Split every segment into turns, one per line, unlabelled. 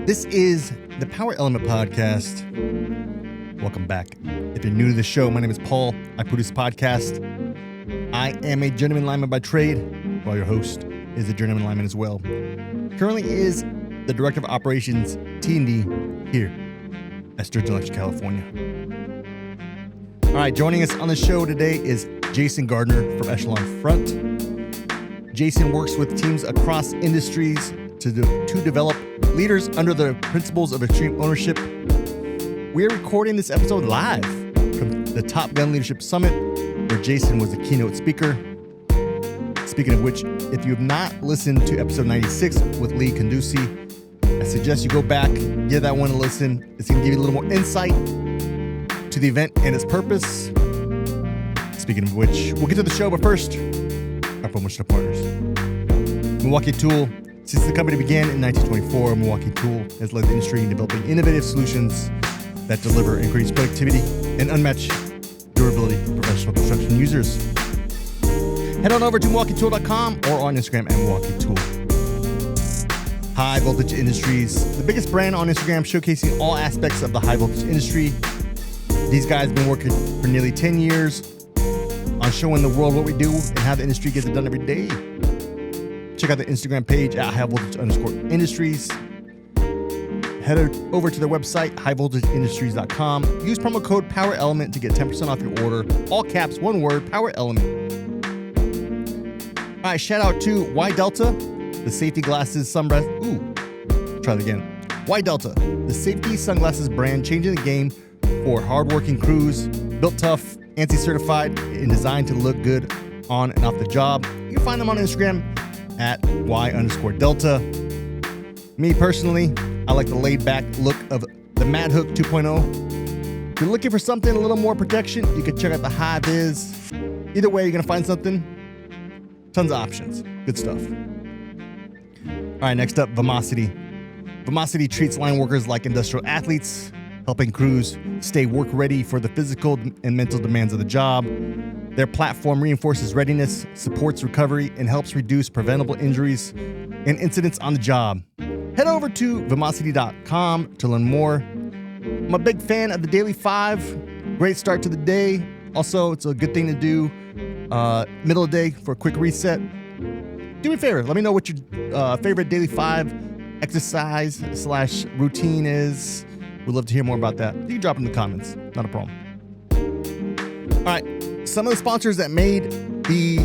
This is the Power Element Podcast. Welcome back. If you're new to the show, my name is Paul. I produce the podcast. I am a journeyman lineman by trade, while your host is a journeyman lineman as well. Currently is the Director of Operations T&D here at Sturgeon, California. All right, joining us on the show today is Jason Gardner from Echelon Front. Jason works with teams across industries to develop leaders under the principles of extreme ownership. We're recording this episode live from the Top Gun Leadership Summit, where Jason was the keynote speaker. Speaking of which, if you have not listened to episode 96 with Lee Conduci, I suggest you go back, give that one a listen. It's going to give you a little more insight to the event and its purpose. Speaking of which, we'll get to the show, but first, our promotional partners. Milwaukee Tool. Since the company began in 1924, Milwaukee Tool has led the industry in developing innovative solutions that deliver increased productivity and unmatched durability for professional construction users. Head on over to MilwaukeeTool.com or on Instagram at Milwaukee Tool. High Voltage Industries, the biggest brand on Instagram showcasing all aspects of the high voltage industry. These guys have been working for nearly 10 years on showing the world what we do and how the industry gets it done every day. Check out the Instagram page at highvoltage_industries. Head over to their website, highvoltageindustries.com. Use promo code POWERELEMENT to get 10% off your order. All caps, one word, Power Element. All right, shout out to Wye Delta, the safety glasses sunglasses. Try that again. Wye Delta, the safety sunglasses brand, changing the game for hardworking crews. Built tough, ANSI certified, and designed to look good on and off the job. You can find them on Instagram at Y_Delta. Me personally, I like the laid back look of the Mad Hook 2.0. If you're looking for something a little more protection, you can check out the High Viz. Either way, you're going to find something. Tons of options. Good stuff. All right, next up, Vimocity. Vimocity treats line workers like industrial athletes, helping crews stay work ready for the physical and mental demands of the job. Their platform reinforces readiness, supports recovery, and helps reduce preventable injuries and incidents on the job. Head over to Vimocity.com to learn more. I'm a big fan of the Daily 5. Great start to the day. Also, it's a good thing to do middle of the day for a quick reset. Do me a favor. Let me know what your favorite Daily 5 exercise/routine is. We'd love to hear more about that. You can drop it in the comments. Not a problem. All right. Some of the sponsors that made the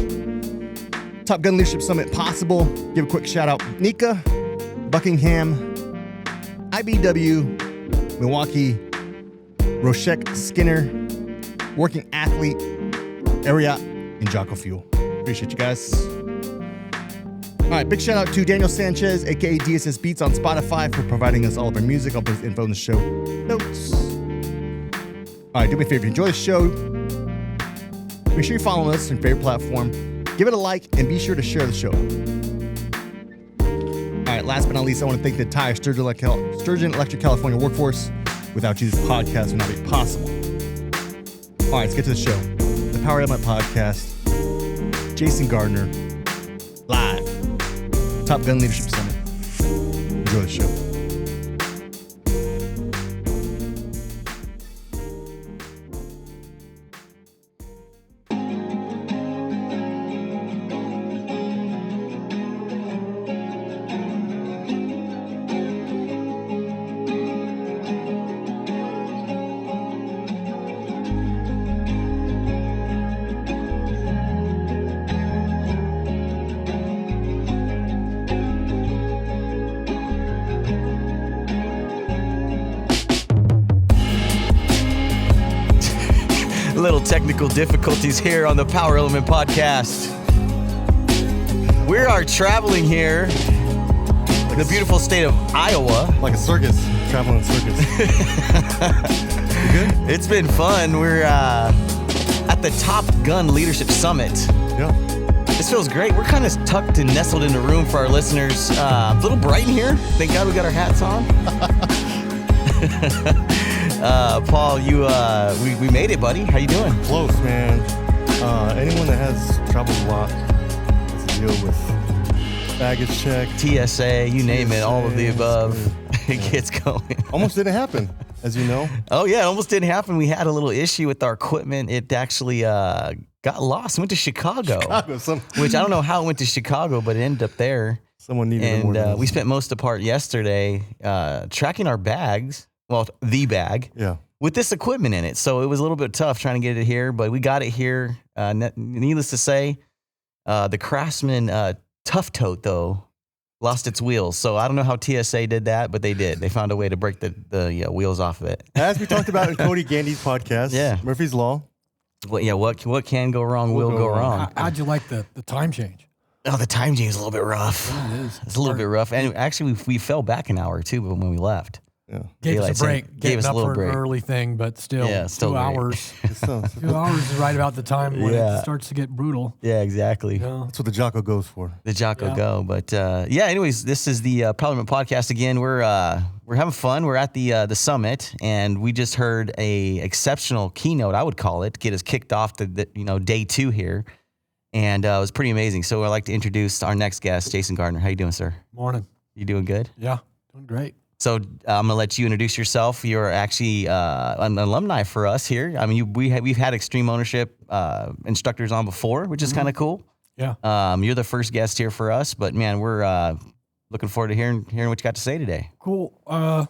Top Gun Leadership Summit possible. Give a quick shout out. Nika, Buckingham, IBW, Milwaukee, Roshek Skinner, Working Athlete, Ariat, and Jocko Fuel. Appreciate you guys. All right, big shout out to Daniel Sanchez, aka DSS Beats on Spotify, for providing us all of our music. I'll put his info in the show notes. All right, do me a favor. If you enjoy the show, make sure you follow us on your favorite platform. Give it a like and be sure to share the show. All right, last but not least, I want to thank the entire Sturgeon Electric California workforce. Without you, this podcast would not be possible. All right, let's get to the show. The Power Element Podcast. Jason Gardner, live. Top Gun Leadership Summit. Enjoy the show.
Little technical difficulties here on the Power Element Podcast. We are traveling here in the beautiful state of Iowa.
Like a circus. Traveling in a circus. You good?
It's been fun. We're at the Top Gun Leadership Summit.
Yeah.
This feels great. We're kind of tucked and nestled in the room for our listeners. A little bright in here. Thank God we got our hats on. Paul, we made it, buddy. How you doing?
Close, man. Anyone that has traveled a lot has to deal with baggage check,
TSA, you name it, all of the above. it gets going.
Almost didn't happen, as you know.
Oh, yeah, it almost didn't happen. We had a little issue with our equipment. It actually got lost. Went to Chicago. Which I don't know how it went to Chicago, but it ended up there.
Someone needed it more.
And we spent most of the part yesterday tracking our bags. Well, the bag.
Yeah.
With this equipment in it. So it was a little bit tough trying to get it here, but we got it here. Needless to say, the Craftsman Tough Tote, though, lost its wheels. So I don't know how TSA did that, but they did. They found a way to break the wheels off of it.
As we talked about in Cody Gandy's podcast, Murphy's Law.
Well, what can go wrong will go wrong.
How'd you like the time change?
Oh, the time change is a little bit rough.
Yeah, it is.
It's a little bit rough. And actually, we fell back an hour, too, when we left.
Yeah.
Gave us a break.
Gave us a little break.
An early thing, but still, 2 hours. 2 hours is right about the time when it starts to get brutal.
Yeah, exactly.
Yeah.
That's what the Jocko goes for.
The Jocko go. But anyways, this is the Parliament Podcast again. We're having fun. We're at the summit, and we just heard a exceptional keynote, I would call it, to get us kicked off the day 2 here. And it was pretty amazing. So I'd like to introduce our next guest, Jason Gardner. How you doing, sir?
Morning.
You doing good?
Yeah, doing great.
So I'm gonna let you introduce yourself. You're actually an alumni for us here. I mean, we've had Extreme Ownership instructors on before, which is kind of cool.
Yeah.
You're the first guest here for us, but man, we're looking forward to hearing what you got to say today.
Cool. Well,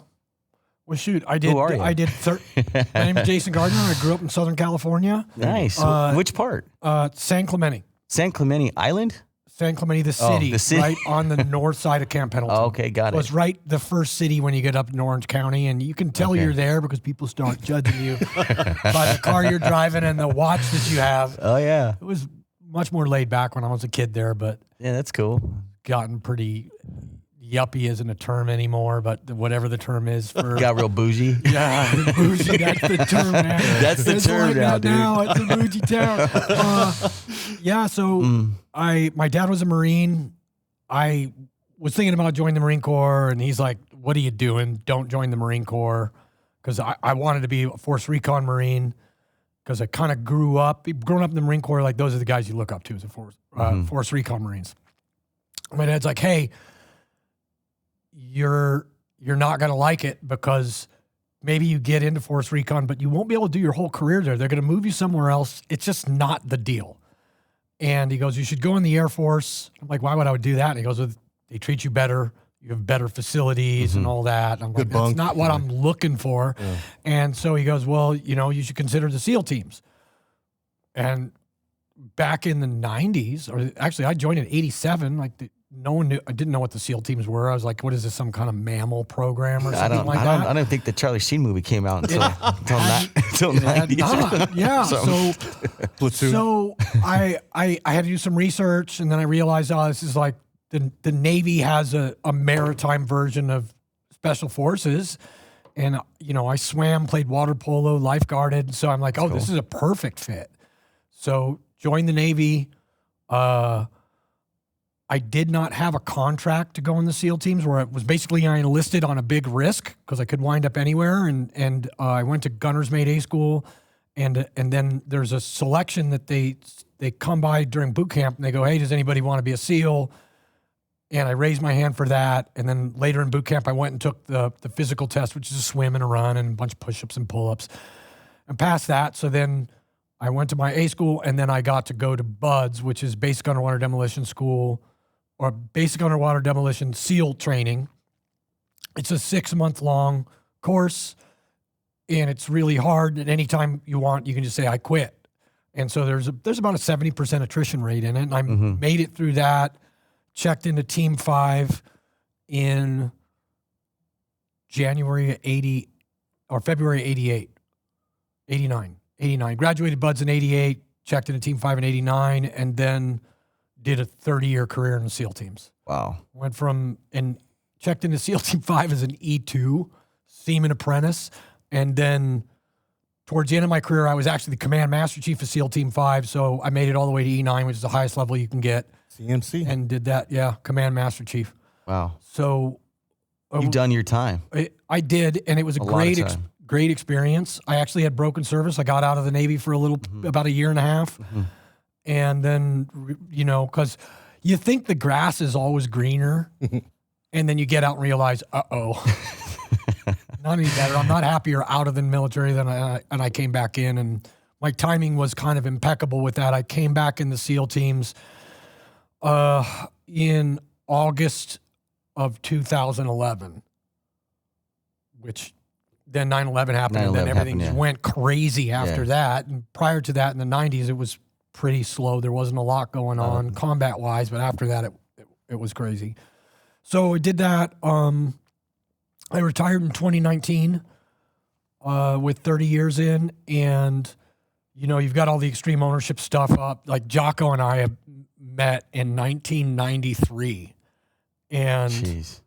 shoot, I did.
Who are you?
My name is Jason Gardner. I grew up in Southern California.
Nice. Which part?
San Clemente.
San Clemente Island.
San Clemente, the city, right on the north side of Camp Pendleton.
Oh, okay, got it.
So it's right the first city when you get up in Orange County, and you can tell you're there because people start judging you by the car you're driving and the watch that you have.
Oh, yeah.
It was much more laid back when I was a kid there, but
yeah, that's cool.
Gotten pretty yuppie isn't a term anymore, but whatever the term is for
got real bougie.
Yeah, bougie. That's the term, man.
That's the term
like
now, dude.
Now it's a bougie town. So my dad was a Marine. I was thinking about joining the Marine Corps, and he's like, "What are you doing? Don't join the Marine Corps," because I wanted to be a Force Recon Marine. Because I kind of growing up in the Marine Corps, like those are the guys you look up to as a Force Recon Marines. My dad's like, "Hey, you're not going to like it because maybe you get into Force Recon, but you won't be able to do your whole career there. They're going to move you somewhere else. It's just not the deal." And he goes, "You should go in the Air Force." I'm like, "Why would I do that?" And he goes, "Well, they treat you better. You have better facilities and all that." And I'm like, "That's not what I'm looking for." Yeah. And so he goes, "Well, you should consider the SEAL teams." And back in the 90s, or actually I joined in 87, like no one knew. I didn't know what the SEAL teams were. I was like, "What is this? Some kind of mammal program or something like that?"
I don't think the Charlie Sheen movie came out until 90s.
Yeah. So
Platoon.
So I had to do some research, and then I realized, this is like the Navy has a maritime version of Special Forces, and I swam, played water polo, lifeguarded. So I'm like, this is a perfect fit. So joined the Navy. I did not have a contract to go in the SEAL teams, where it was basically I enlisted on a big risk because I could wind up anywhere. And I went to Gunner's Mate A School, and then there's a selection that they come by during boot camp, and they go, "Hey, does anybody want to be a SEAL?" And I raised my hand for that. And then later in boot camp, I went and took the physical test, which is a swim and a run and a bunch of push-ups and pull-ups, and passed that. So then I went to my A school, and then I got to go to BUDS, which is Basic Underwater Demolition School, or Basic Underwater Demolition SEAL Training. It's a 6-month-long course, and it's really hard. At any time you want, you can just say, "I quit." And so there's about a 70% attrition rate in it, and I made it through that, checked into Team 5 in January of 80, or February 89. Graduated BUDS in 88, checked into Team 5 in 89, and then did a 30-year career in the SEAL teams.
Wow.
Went from and checked into SEAL Team 5 as an E2, seaman apprentice, and then towards the end of my career, I was actually the Command Master Chief of SEAL Team 5, so I made it all the way to E9, which is the highest level you can get.
CMC.
And did that, Command Master Chief.
Wow.
So
you've done your time.
I did, and it was a great experience. I actually had broken service. I got out of the Navy for about a year and a half. And then, because you think the grass is always greener, and then you get out and realize, Not any better. I'm not happier out of the military than I came back in, and my timing was kind of impeccable with that. I came back in the SEAL teams in August of 2011, which then 9/11 happened, and then everything just went crazy after that. And prior to that, in the 90s, it was pretty slow. There wasn't a lot going on combat-wise, but after that, it was crazy. So I did that. I retired in 2019 with 30 years in, and you've got all the extreme ownership stuff up. Like Jocko and I have met in 1993, and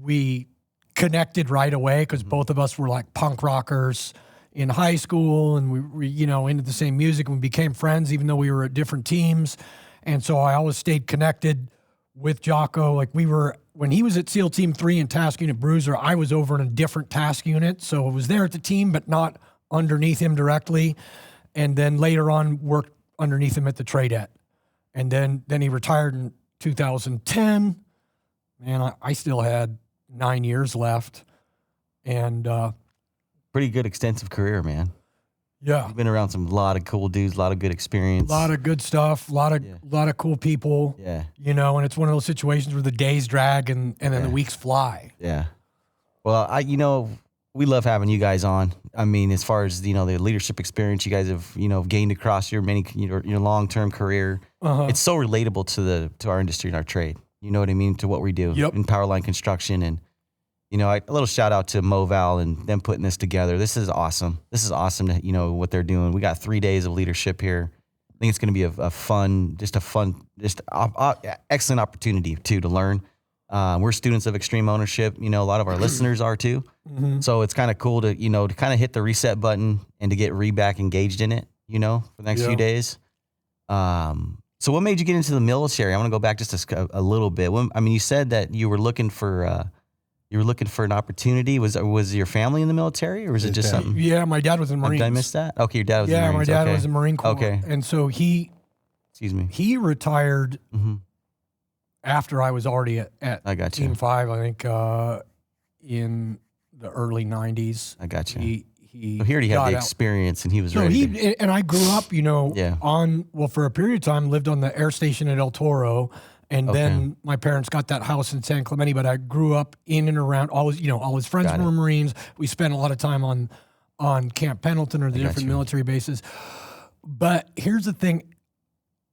we connected right away because both of us were like punk rockers in high school, and we were, into the same music, and we became friends even though we were at different teams. And so I always stayed connected with Jocko. Like when he was at SEAL Team 3 and Task Unit Bruiser, I was over in a different task unit. So I was there at the team, but not underneath him directly. And then later on worked underneath him at the Tradette. And then he retired in 2010. Man, I still had 9 years left. And
pretty good extensive career, man.
Yeah.
You've been around a lot of cool dudes, a lot of good experience.
A lot of good stuff, a lot of cool people.
Yeah.
And it's one of those situations where the days drag and then the weeks fly.
Yeah. Well, we love having you guys on. I mean, as far as, the leadership experience you guys have, gained across your your long-term career. It's so relatable to our industry and our trade. You know what I mean? To what we do in power line construction. And, a little shout out to Moval and them putting this together. This is awesome. This is awesome to, what they're doing. We got 3 days of leadership here. I think it's going to be a fun, excellent opportunity too, to learn. We're students of extreme ownership. A lot of our listeners are too. Mm-hmm. So it's kind of cool to, to kind of hit the reset button and to get back engaged in it, for the next few days. So what made you get into the military? I want to go back just a little bit. You said that you were looking for an opportunity. Was your family in the military, or was it just something?
Yeah, my dad was in the Marines.
Did I miss that? Okay, your dad was in the Marines.
Yeah, my dad was in the Marine Corps.
Okay.
And so he retired after I was already at Team 5, I think, in the early 90s.
I got you.
He
so he already had the experience, and he was ready.
And I grew up, for a period of time, lived on the air station at El Toro. And then my parents got that house in San Clemente, but I grew up in and around all his friends were Marines. We spent a lot of time on Camp Pendleton or the different military bases. But here's the thing.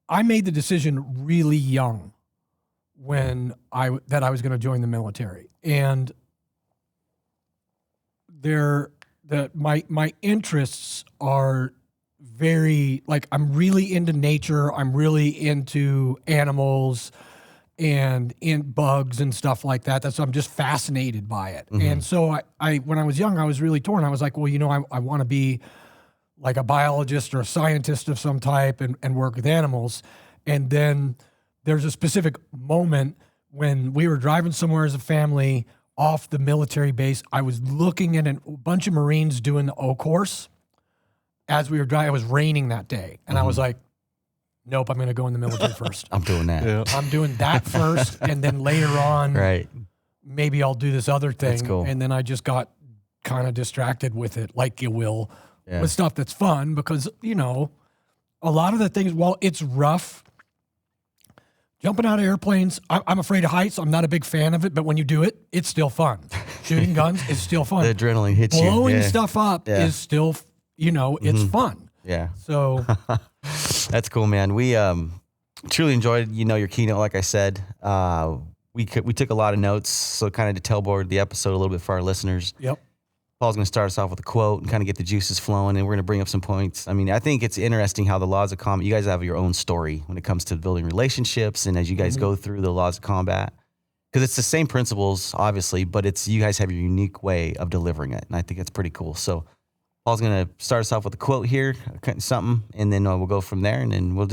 I made the decision really young that I was going to join the military. And my interests are very, I'm really into nature. I'm really into animals and in bugs and stuff like that. I'm just fascinated by it. Mm-hmm. And so I when I was young, I was really torn. I was like, well, I want to be like a biologist or a scientist of some type and work with animals. And then there's a specific moment when we were driving somewhere as a family off the military base. I was looking at a bunch of Marines doing the O course. As we were driving, it was raining that day. And I was like, nope, I'm going to go in the military first.
I'm doing that. Yeah.
I'm doing that first. And then later on, maybe I'll do this other thing.
That's cool.
And then I just got kind of distracted with it, like you will, with stuff that's fun. Because, a lot of the things, while it's rough, jumping out of airplanes, I'm afraid of heights. I'm not a big fan of it. But when you do it, it's still fun. Shooting guns is still fun.
The adrenaline hits you.
Blowing stuff up is still it's fun.
Yeah.
So
that's cool, man. We truly enjoyed, your keynote. Like I said, we took a lot of notes. So kind of to tailboard the episode a little bit for our listeners.
Yep.
Paul's going to start us off with a quote and kind of get the juices flowing, and we're going to bring up some points. I think it's interesting how the laws of combat, you guys have your own story when it comes to building relationships. And as you guys go through the laws of combat, because it's the same principles, obviously, but you guys have your unique way of delivering it. And I think it's pretty cool. So Paul's going to start us off with a quote here, something, and then we'll go from there, and then we'll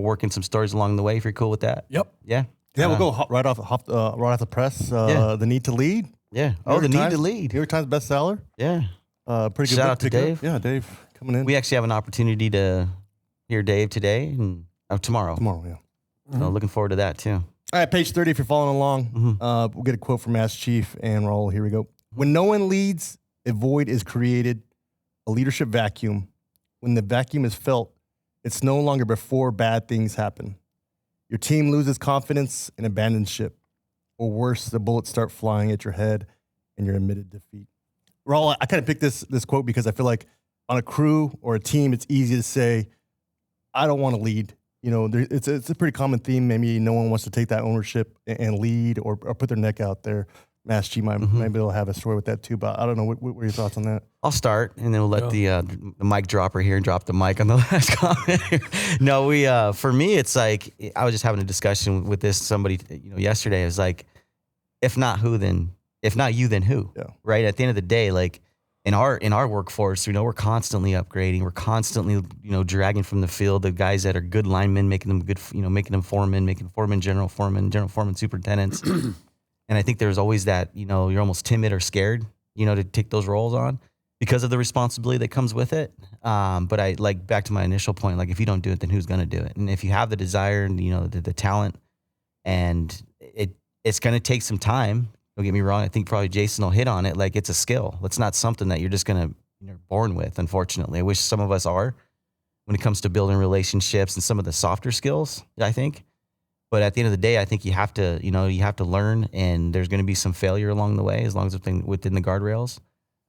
work in some stories along the way if you're cool with that.
Yep.
Yeah?
Yeah, we'll go right off the press. The Need to Lead.
Yeah. The Need to Lead.
New York Times bestseller.
Yeah.
Pretty good.
Shout out to Dave.
Yeah, Dave coming in.
We actually have an opportunity to hear Dave today and tomorrow.
Tomorrow, yeah.
So looking forward to that too.
All right, page 30 if you're following along. We'll get a quote from Master Chief and Raul. Here we go. When no one leads, a void is created, a leadership vacuum. When the vacuum is felt, it's no longer before bad things happen. Your team loses confidence and abandons ship. Or worse, the bullets start flying at your head and you're admitted defeat. Raul, I kind of picked this quote because I feel like on a crew or a team, it's easy to say, I don't want to lead. You know, it's a pretty common theme. Maybe no one wants to take that ownership and lead or put their neck out there. Mass G maybe they'll have a story with that too, but I don't know. What are your thoughts on that?
I'll start, and then we'll let the mic dropper here and drop the mic on the last comment. No, for me, it's like I was just having a discussion with somebody yesterday. It was like, if not who, then if not you, then who? Yeah. Right. At the end of the day, like in our workforce, we're constantly upgrading. We're constantly dragging from the field the guys that are good linemen, making them good, making them foremen, making foremen, general foreman, superintendents. And I think there's always that, you're almost timid or scared, to take those roles on because of the responsibility that comes with it. But I like back to my initial point, like if you don't do it, then who's going to do it? And if you have the desire and, the talent, and it's going to take some time. Don't get me wrong. I think probably Jason will hit on it. Like it's a skill. It's not something that you're just going to, born with, unfortunately. I wish some of us are when it comes to building relationships and some of the softer skills, I think. But at the end of the day, I think you have to learn, and there's going to be some failure along the way as long as it's within the guardrails.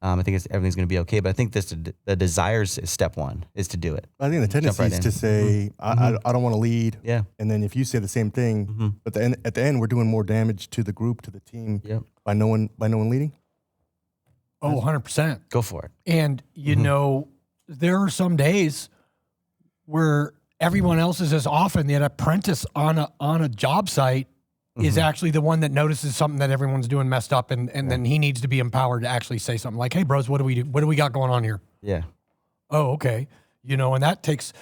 I think everything's going to be okay. But I think the desires is step one, is to do it.
I think the tendency is to say, I don't want to lead.
Yeah.
And then if you say the same thing, but at the end, we're doing more damage to the group, to the team by no one leading.
Oh, 100%.
Go for it.
And, there are some days where everyone else is as often the apprentice on a job site is actually the one that notices something that everyone's doing messed up, and then he needs to be empowered to actually say something like, hey, bros, what do we do? What do we got going on here?
Yeah.
Oh, okay. And that takes,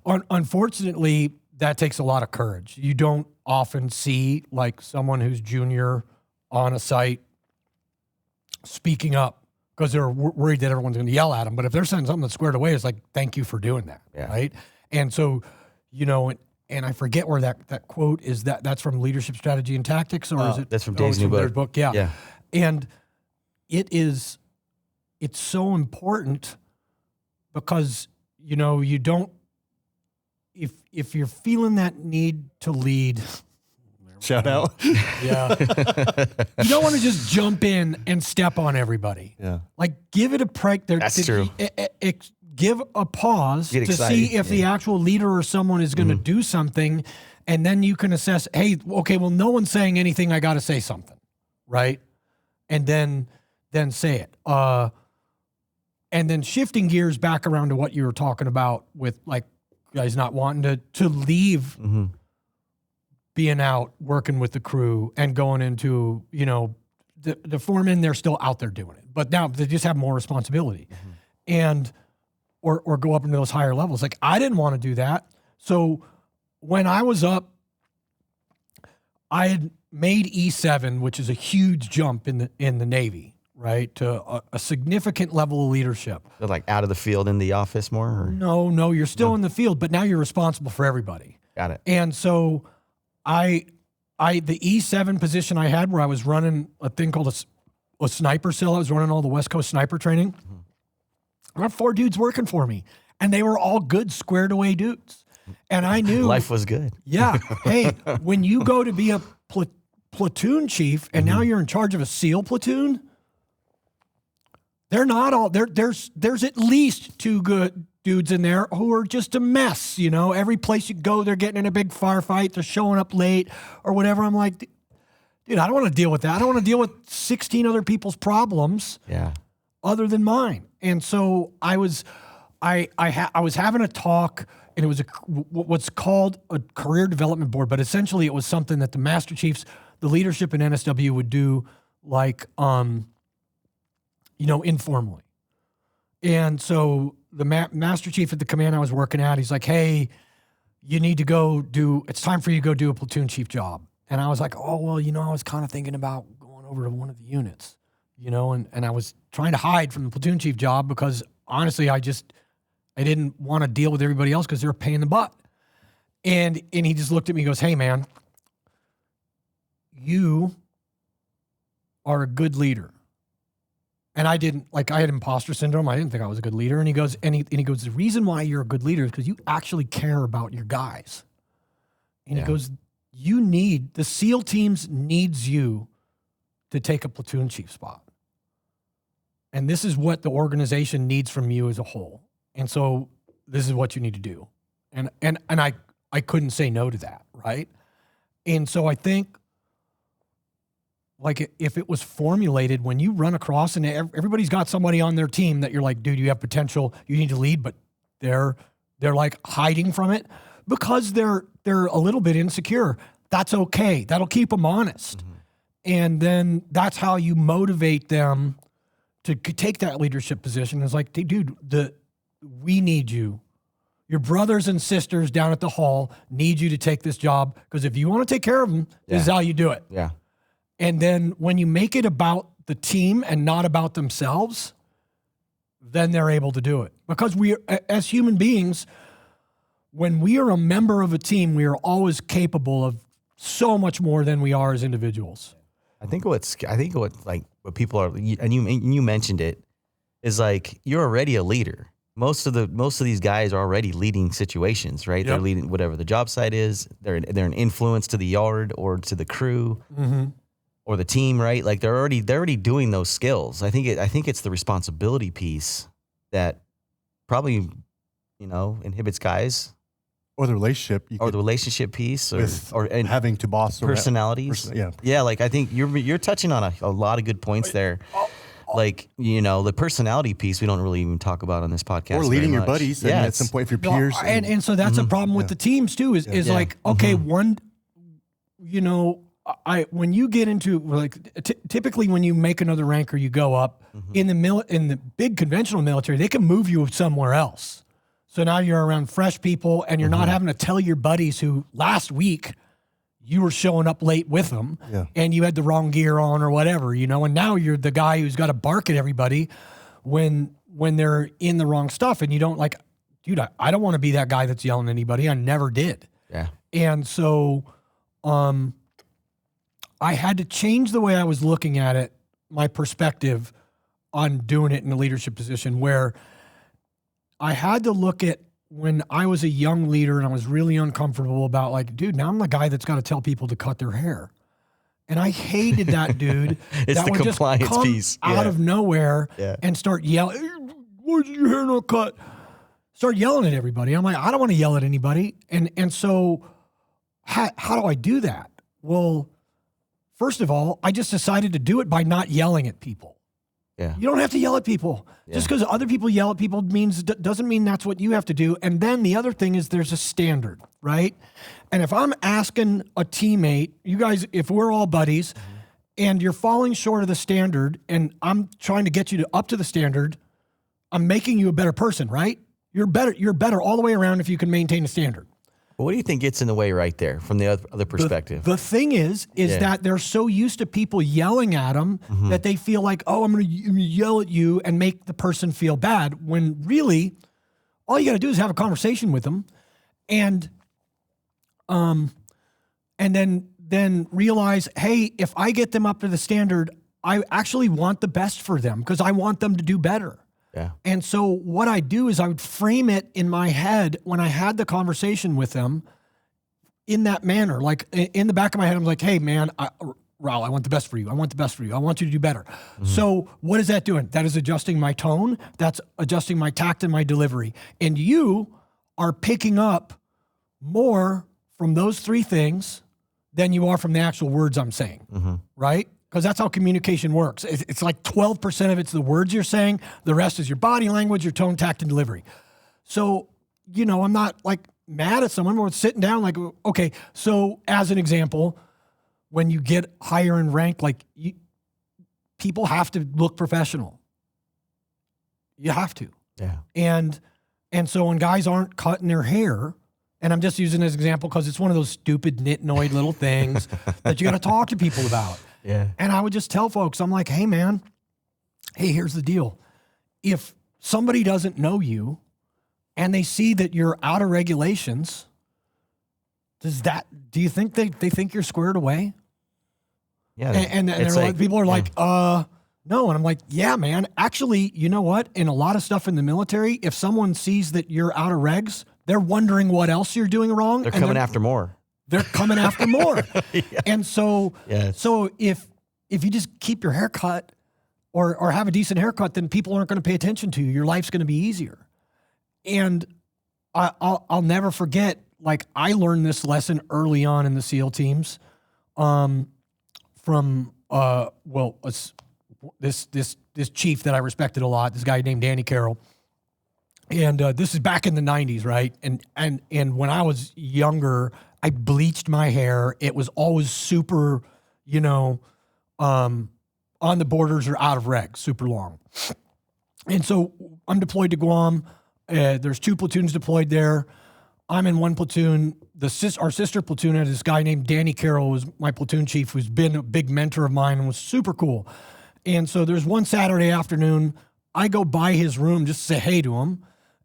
unfortunately, that takes a lot of courage. You don't often see like someone who's junior on a site speaking up because they're worried that everyone's going to yell at them. But if they're saying something that's squared away, it's like, thank you for doing that. Yeah. Right. And so, and I forget where that quote is. That's from Leadership Strategy and Tactics, or is it?
That's from Dave's new book.
Yeah. Yeah. And it's so important because, you don't, if you're feeling that need to lead,
shout out.
Yeah. You don't want to just jump in and step on everybody.
Yeah.
Like give it a break.
That's true.
Give a pause to see if the actual leader or someone is going to do something, and then you can assess, hey, okay, well, no one's saying anything. I got to say something, right? And then say it. And then shifting gears back around to what you were talking about with like guys not wanting to leave being out, working with the crew and going into, the foremen, they're still out there doing it. But now they just have more responsibility. And or go up into those higher levels. Like I didn't want to do that. So when I was up, I had made E7, which is a huge jump in the Navy, right? To a significant level of leadership.
So like out of the field in the office more? Or?
No, you're still in the field, but now you're responsible for everybody.
Got it.
And so the E7 position I had where I was running a thing called a sniper cell. I was running all the West Coast sniper training. I had 4 dudes working for me, and they were all good, squared away dudes. And I knew
life was good.
Yeah. Hey, when you go to be a platoon chief, and now you're in charge of a SEAL platoon, they're not all there. There's at least 2 good dudes in there who are just a mess. Every place you go, they're getting in a big firefight. They're showing up late or whatever. I'm like, dude, I don't want to deal with that. I don't want to deal with 16 other people's problems.
Yeah.
Other than mine. And so I was having a talk, and it was what's called a career development board, but essentially it was something that the Master Chiefs, the leadership in NSW would do like, informally. And so the Master Chief at the command I was working at, he's like, hey, you need to it's time for you to go do a platoon chief job. And I was like, oh, well, I was kind of thinking about going over to one of the units. And I was trying to hide from the platoon chief job because honestly, I didn't want to deal with everybody else because they're a pain in the butt. And he just looked at me and goes, hey man, you are a good leader. And I didn't, like, I had imposter syndrome. I didn't think I was a good leader. And he goes, the reason why you're a good leader is because you actually care about your guys. And he goes, the SEAL teams needs you to take a platoon chief spot. And this is what the organization needs from you as a whole. And so this is what you need to do. And I couldn't say no to that, right? And so I think, like, if it was formulated when you run across and everybody's got somebody on their team that you're like, dude, you have potential, you need to lead, but they're like hiding from it because they're a little bit insecure. That's okay. That'll keep them honest. Mm-hmm. And then that's how you motivate them to take that leadership position. It's like, dude, we need you. Your brothers and sisters down at the hall need you to take this job because if you want to take care of them, this is how you do it.
Yeah.
And then when you make it about the team and not about themselves, then they're able to do it. Because we, as human beings, when we are a member of a team, we are always capable of so much more than we are as individuals.
I think what people are, and you mentioned it, is like you're already a leader. Most of these guys are already leading situations, right? Yep. They're leading whatever the job site is. They're an influence to the yard or to the crew. Mm-hmm. Or the team, right? Like they're already doing those skills. I think it's the responsibility piece that probably, inhibits guys.
Or the relationship.
Or the relationship piece, or
having to boss
personalities. Yeah. Like I think you're touching on a lot of good points there. Like the personality piece we don't really even talk about on this podcast.
Or leading your buddies. Yeah, at some point if your peers.
And so that's a problem with the teams too. Is like, okay, when you get into, like, typically when you make another rank or you go up in the big conventional military, they can move you somewhere else. So now you're around fresh people and you're not having to tell your buddies who last week you were showing up late with them and you had the wrong gear on or whatever, and now you're the guy who's got to bark at everybody when they're in the wrong stuff. And you don't, like, dude, I don't want to be that guy that's yelling at anybody. I never did.
Yeah.
And so, I had to change the way I was looking at it, my perspective on doing it in a leadership position, where I had to look at when I was a young leader and I was really uncomfortable about, like, dude, now I'm the guy that's got to tell people to cut their hair. And I hated that dude.
It's
that
the
would
compliance
just come
piece.
out of nowhere and start yelling, hey, why's your hair not cut? Start yelling at everybody. I'm like, I don't want to yell at anybody. And so how do I do that? Well, first of all, I just decided to do it by not yelling at people.
Yeah.
You don't have to yell at people. Yeah. Just because other people yell at people doesn't mean that's what you have to do. And then the other thing is there's a standard, right? And if I'm asking a teammate, you guys, if we're all buddies and you're falling short of the standard and I'm trying to get you up to the standard, I'm making you a better person, right? You're better all the way around if you can maintain a standard.
What do you think gets in the way right there from the other perspective?
The thing is that they're so used to people yelling at them that they feel like, oh, I'm going to yell at you and make the person feel bad, when really all you got to do is have a conversation with them and then realize, hey, if I get them up to the standard, I actually want the best for them because I want them to do better.
Yeah.
And so what I do is I would frame it in my head when I had the conversation with them in that manner. Like in the back of my head, I'm like, hey, man, Raul, I want the best for you. I want the best for you. I want you to do better. Mm-hmm. So what is that doing? That is adjusting my tone. That's adjusting my tact and my delivery. And you are picking up more from those three things than you are from the actual words I'm saying, right? Because that's how communication works. It's like 12% of it's the words you're saying. The rest is your body language, your tone, tact, and delivery. So, I'm not like mad at someone. We're sitting down like, okay, so as an example, when you get higher in rank, like people have to look professional. You have to.
Yeah.
And so when guys aren't cutting their hair, and I'm just using this example because it's one of those stupid nitnoid little things that you got to talk to people about.
Yeah.
And I would just tell folks, I'm like, hey, man, here's the deal. If somebody doesn't know you and they see that you're out of regulations, do you think they think you're squared away?
Yeah.
And they're like, people are like, No. And I'm like, yeah, man, actually, you know what? In a lot of stuff in the military, if someone sees that you're out of regs, they're wondering what else you're doing wrong.
They're coming after more.
They're coming after more.
Yeah.
And so,
Yes.
so if you just keep your haircut or have a decent haircut, then people aren't going to pay attention to you. Your life's going to be easier. And I'll never forget, like, I learned this lesson early on in the SEAL teams from this chief that I respected a lot, this guy named Danny Carroll. And this is back in the 90s, right? And when I was younger, I bleached my hair. It was always super, on the borders or out of regs, super long. And so I'm deployed to Guam. There's 2 platoons deployed there. I'm in one platoon. Our sister platoon had this guy named Danny Carroll, who was my platoon chief, who's been a big mentor of mine and was super cool. And so there's one Saturday afternoon, I go by his room just to say hey to him.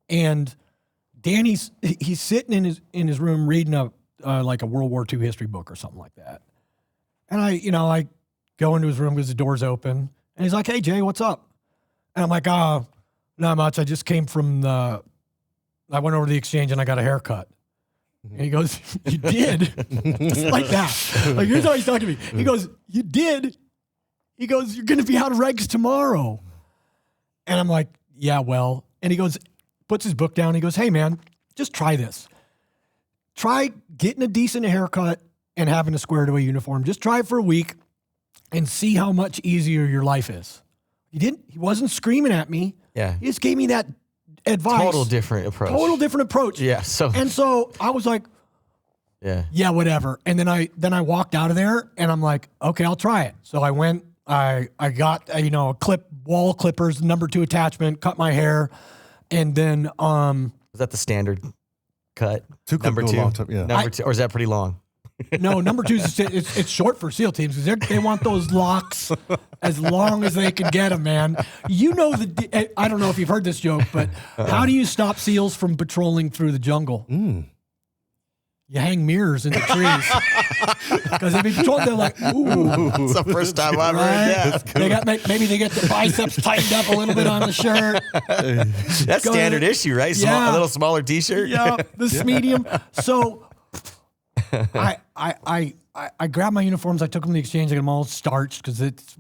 And Danny's sitting in his room reading like a World War II history book or something like that. And I go into his room because the door's open. And he's like, hey, Jay, what's up? And I'm like, not much. I just came from I went over to the exchange and I got a haircut. And he goes, you did? Just like that. Like, here's how he's talking to me. He goes, you did? He goes, you're going to be out of regs tomorrow. And I'm like, yeah, well. And he goes, puts his book down. He goes, hey, man, just try this. Try getting a decent haircut and having a squared away uniform. Just try it for a week and see how much easier your life is. He wasn't screaming at me.
Yeah.
He just gave me that advice.
Total different approach.
Yeah. So I was like, yeah, whatever. And then I walked out of there and I'm like, okay, I'll try it. So I went, I got, wall clippers, number 2 attachment, cut my hair. And then,
is that the standard cut?
Number 2. Long time, yeah.
Number 2, or is that pretty long?
No, number 2 is it's short for SEAL teams because they want those locks as long as they can get them, man. I don't know if you've heard this joke, but how do you stop SEALs from patrolling through the jungle? You hang mirrors in the trees because if you patrol, they're like, ooh.
It's the first time I've heard that.
Maybe they get the biceps tightened up a little bit on the shirt.
That's standard issue, right? A little smaller T-shirt.
Yeah, this medium. So I grabbed my uniforms. I took them to the exchange. I got them all starched because it's,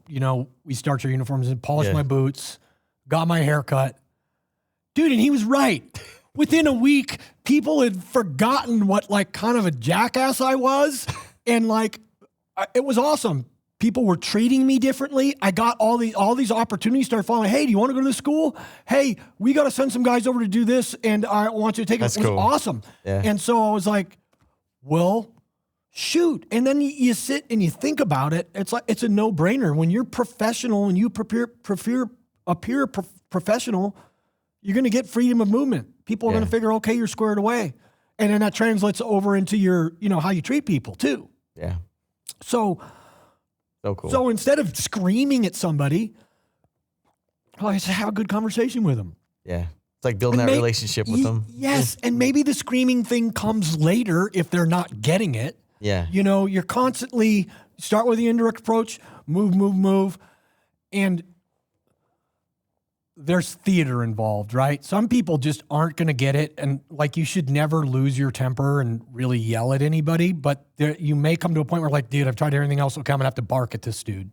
we starch our uniforms and polished my boots, got my hair cut. Dude, and he was right. Within a week, people had forgotten what kind of a jackass I was. And it was awesome. People were treating me differently. I got all these opportunities started falling. Hey, do you want to go to this school? Hey, we got to send some guys over to do this. And I want you to take it. It was awesome. Yeah. And so I was like, well, shoot. And then you sit and you think about it. It's a no-brainer. When you're professional and you appear professional, you're going to get freedom of movement. People are going to figure, okay, you're squared away. And then that translates over into your, how you treat people too.
Yeah.
So cool. So instead of screaming at somebody, I just have a good conversation with them.
Yeah. It's like building that relationship with them.
Yes. And maybe the screaming thing comes later if they're not getting it.
Yeah.
You're constantly start with the indirect approach, move. And there's theater involved, right? Some people just aren't going to get it. And you should never lose your temper and really yell at anybody. But you may come to a point where dude, I've tried everything else. Okay, I'm going to have to bark at this dude.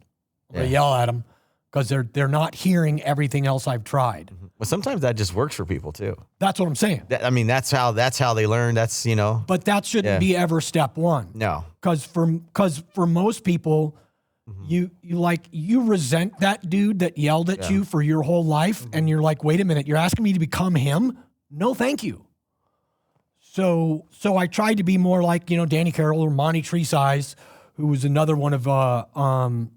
I'm going to yell at him because they're not hearing everything else I've tried.
Mm-hmm. Well, sometimes that just works for people too.
That's what I'm saying.
That's how they learn. That's,
But that shouldn't be ever step one.
No.
Because for most people, you resent that dude that yelled at you for your whole life. And you're like, wait a minute, you're asking me to become him? No, thank you. So I tried to be more like, Danny Carroll or Monty Treesize, who was another one of, a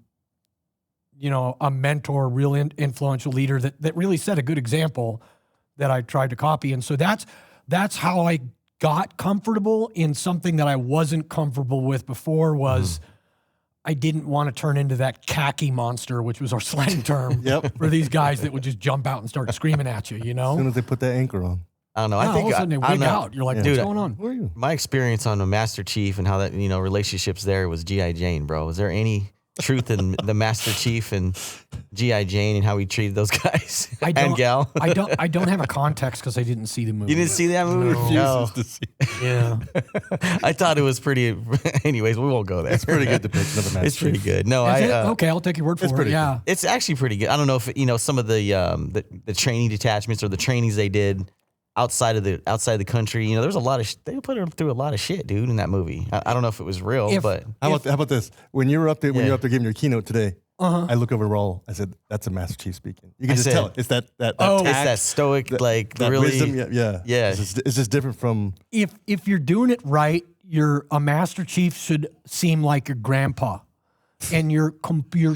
mentor, real influential leader that really set a good example that I tried to copy. And so that's how I got comfortable in something that I wasn't comfortable with before was I didn't want to turn into that khaki monster, which was our slang term for these guys that would just jump out and start screaming at you,
As soon as they put that anchor on.
I don't know.
I think all of a sudden they wig out. You're like, what's going on?
Where are you?
My experience on a Master Chief and how that, relationships there was G.I. Jane, bro. Was there any Truth and the Master Chief and G.I. Jane and how he treated those guys
I
and gal.
I don't have a context because I didn't see the movie.
You didn't see that movie?
No.
To see.
Yeah.
I thought it was pretty. Anyways, we won't go there.
It's pretty good depiction of a master.
It's pretty good. No,
Is it? Okay, I'll take your word for it.
pretty
Yeah.
It's actually pretty good. I don't know if some of the training detachments or the trainings they did outside of the country. There's a lot of they put her through a lot of shit, dude, in that movie. I don't know if it was real, but
How about this? When you're up there giving your keynote today,
Uh-huh.
I look over Raul. I said, "That's a Master Chief speaking." You can
I
just
said-
tell it. It's that
it's
tact,
that stoic,
that
really
wisdom. Yeah.
Yeah.
It's just different from.
If you're doing it right, a Master Chief should seem like your grandpa. And you're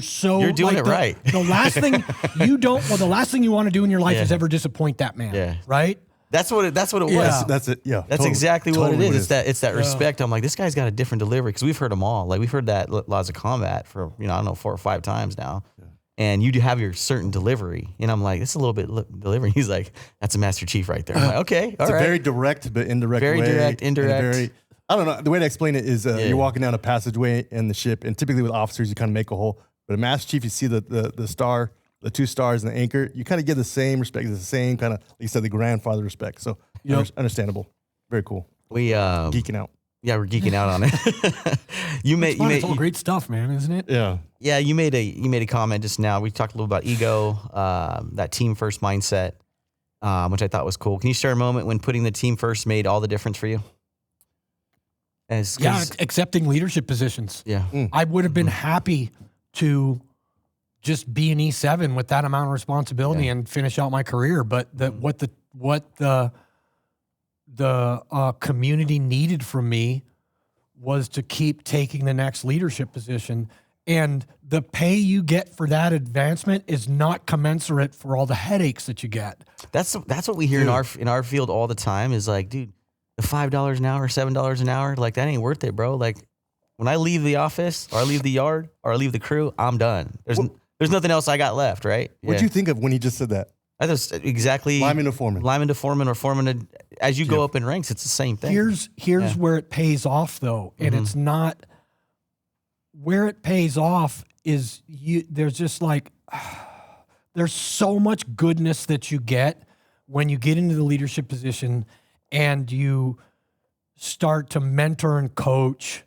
so
You're doing
like
it right.
The last thing the last thing you want to do in your life
Yeah.
is ever disappoint that man.
Yeah.
Right?
That's what it was.
Yeah.
That's it. Yeah.
That's exactly what it
totally
is. It's that respect. I'm like, this guy's got a different delivery because we've heard them all. Like we've heard that Laws of Combat for I don't know 4 or 5 times now. Yeah. And you do have your certain delivery, and I'm like, this is a little bit delivery. He's like, that's a Master Chief right there. I'm like, okay, all
It's
right.
a very direct but indirect
Very
way.
direct,
and
indirect.
I don't know. The way to explain it is you're walking down a passageway in the ship, and typically with officers, you kind of make a hole. But a Master Chief, you see the star, the 2 stars and the anchor, you kind of give the same respect, the same kind of, like you said, the grandfather respect. So understandable. Very cool.
We
Geeking out.
Yeah, we're geeking out on it.
It's all great stuff, man, isn't it?
Yeah.
Yeah, you made a comment just now. We talked a little about ego, that team first mindset, which I thought was cool. Can you share a moment when putting the team first made all the difference for you?
Accepting leadership positions.
Yeah.
I would have been happy to just be an E7 with that amount of responsibility and finish out my career. But what the community needed from me was to keep taking the next leadership position. And the pay you get for that advancement is not commensurate for all the headaches that you get.
That's what we hear in our field all the time is like, dude, the $5 an hour, $7 an hour, like that ain't worth it, bro. Like when I leave the office or I leave the yard or I leave the crew, I'm done. There's nothing else I got left, right?
What do you think of when he just said that?
I just exactly
Lineman to foreman.
Lineman to foreman or foreman to, as you go up in ranks, it's the same thing.
Here's where it pays off though, and it's not where it pays off is there's just like there's so much goodness that you get when you get into the leadership position and you start to mentor and coach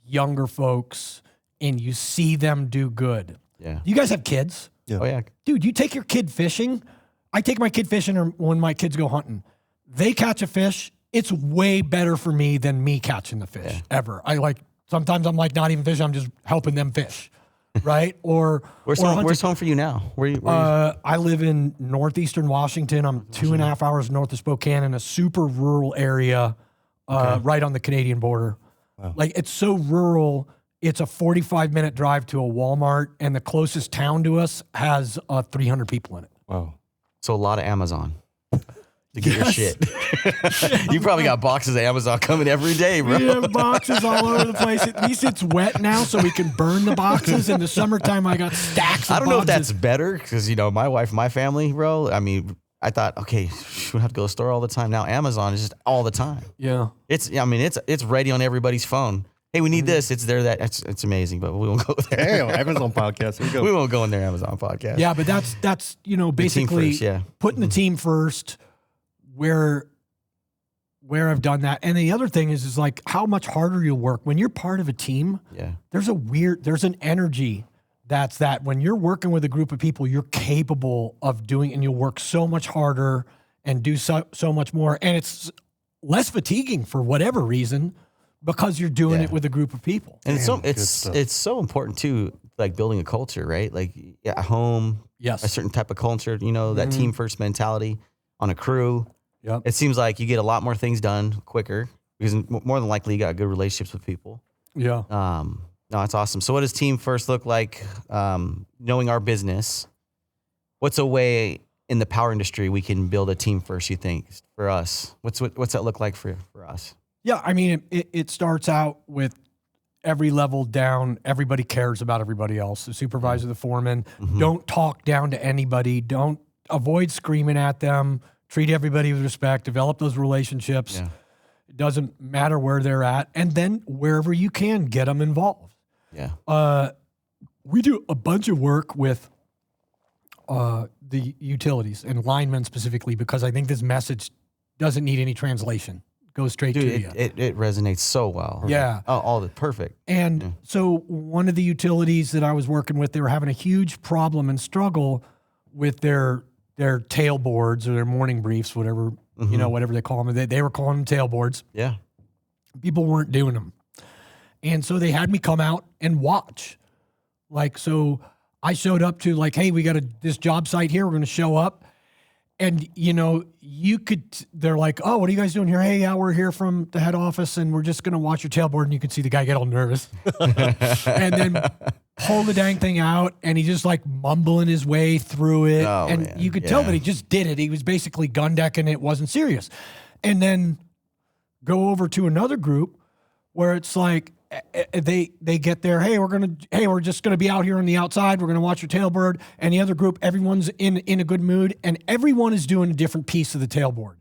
younger folks and you see them do good.
Yeah.
You guys have kids?
Yeah.
Oh yeah.
Dude, you take your kid fishing. I take my kid fishing or when my kids go hunting. They catch a fish. It's way better for me than me catching the fish ever. Sometimes I'm like not even fishing. I'm just helping them fish. Right?
Where's home for you now? Where you
I live in northeastern Washington. I'm 2.5 hours north of Spokane in a super rural area, right on the Canadian border. Wow. Like it's so rural. It's a 45-minute drive to a Walmart, and the closest town to us has 300 people in it.
Wow.
So a lot of Amazon to get your shit. You probably got boxes of Amazon coming every day, bro.
We have boxes all over the place. At least it's wet now, so we can burn the boxes. In the summertime, I got stacks of
I don't know if
boxes.
that's better because, my wife, my family, bro, I mean, I thought, okay, we don't have to go to the store all the time. Now Amazon is just all the time.
Yeah.
It's ready on everybody's phone. Hey, we need this. It's there. It's amazing, but we won't go there.
Damn, Amazon podcast. Here we go.
We won't go in their Amazon podcast.
Yeah, but that's basically
first,
putting the team first. Where I've done that, and the other thing is like how much harder you'll work when you're part of a team.
Yeah,
there's an energy that when you're working with a group of people, you're capable of doing, and you'll work so much harder and do so much more, and it's less fatiguing for whatever reason because you're doing it with a group of people.
And it's so important too, like building a culture, right? Like at home, a certain type of culture, that team first mentality on a crew.
Yep.
It seems like you get a lot more things done quicker because more than likely you got good relationships with people.
Yeah.
No, that's awesome. So what does team first look like? Knowing our business, what's a way in the power industry we can build a team first, you think, for us? What's that look like for us?
Yeah, I mean, it starts out with every level down. Everybody cares about everybody else. The supervisor, the foreman. Don't talk down to anybody. Don't avoid screaming at them. Treat everybody with respect. Develop those relationships.
Yeah.
It doesn't matter where they're at. And then wherever you can, get them involved.
Yeah.
we do a bunch of work with the utilities and linemen specifically, because I think this message doesn't need any translation. It goes straight to you.
It resonates so well.
Yeah.
Oh, all the perfect.
And so one of the utilities that I was working with, they were having a huge problem and struggle with their tailboards or their morning briefs, whatever, whatever they call them. They were calling them tailboards.
Yeah.
People weren't doing them. And so they had me come out and watch. Like, so I showed up to like, hey, we got this job site here. We're going to show up. And, they're like, oh, what are you guys doing here? Hey, yeah, we're here from the head office and we're just going to watch your tailboard. And you could see the guy get all nervous and then pull the dang thing out. And he just like mumbling his way through it.
Oh,
and
man.
you could tell that he just did it. He was basically gun decking. It wasn't serious. And then go over to another group where it's like, they get there. Hey, we're just gonna be out here on the outside. We're gonna watch your tailboard. And the other group, everyone's in a good mood, and everyone is doing a different piece of the tailboard.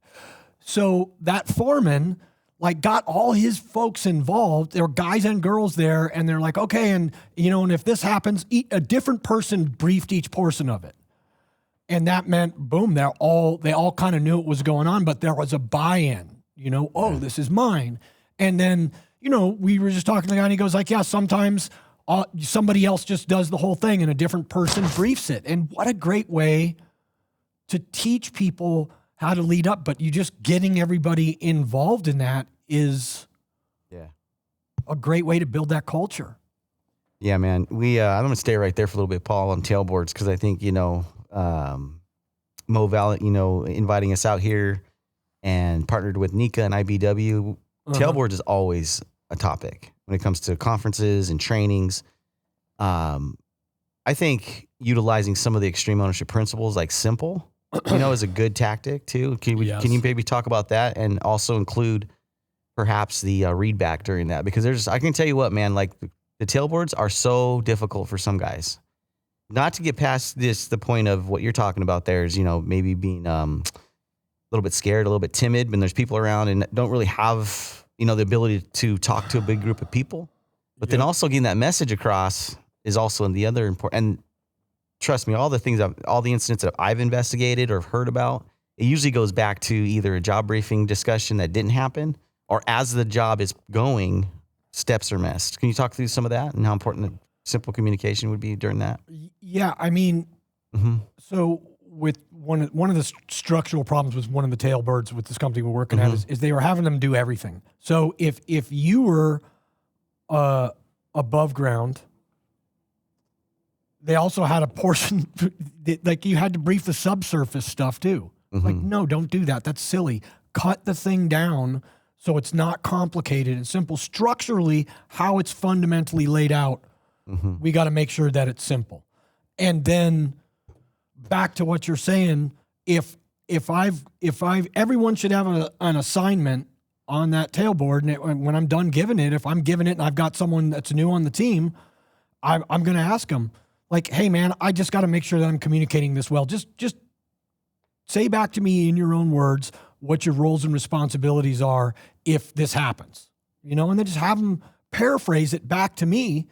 So that foreman like got all his folks involved. There were guys and girls there, and they're like, okay, and and if this happens, a different person briefed each portion of it, and that meant boom, they all kind of knew what was going on, but there was a buy-in. Oh, this is mine, and then. We were just talking to the guy and he goes like, yeah, sometimes somebody else just does the whole thing and a different person briefs it. And what a great way to teach people how to lead up. But you just getting everybody involved in that is a great way to build that culture.
Yeah, man. I'm going to stay right there for a little bit, Paul, on tailboards, because I think, Mo Valent, inviting us out here and partnered with Nika and IBW. Tailboards is always a topic when it comes to conferences and trainings. I think utilizing some of the extreme ownership principles, like simple, is a good tactic too. Can you maybe talk about that and also include perhaps the read back during that? Because I can tell you what, man, like the tailboards are so difficult for some guys. Not to get past the point of what you're talking about there is, maybe being a little bit scared, a little bit timid when there's people around and don't really have the ability to talk to a big group of people, but then also getting that message across is also in the other important. And trust me, all the incidents that I've investigated or heard about, it usually goes back to either a job briefing discussion that didn't happen, or as the job is going, steps are missed. Can you talk through some of that and how important the simple communication would be during that?
Yeah, I mean, so with one of the structural problems with one of the tailbirds with this company we're working at is they were having them do everything. So if you were above ground, they also had a portion like you had to brief the subsurface stuff too. Like, no, don't do that. That's silly. Cut the thing down so it's not complicated and simple. Structurally, how it's fundamentally laid out, we got to make sure that it's simple. And then back to what you're saying, if everyone should have an assignment on that tailboard, and when I'm done giving it, if I'm giving it and I've got someone that's new on the team, I'm going to ask them like, hey man, I just got to make sure that I'm communicating this well. Just say back to me in your own words what your roles and responsibilities are if this happens, and then just have them paraphrase it back to me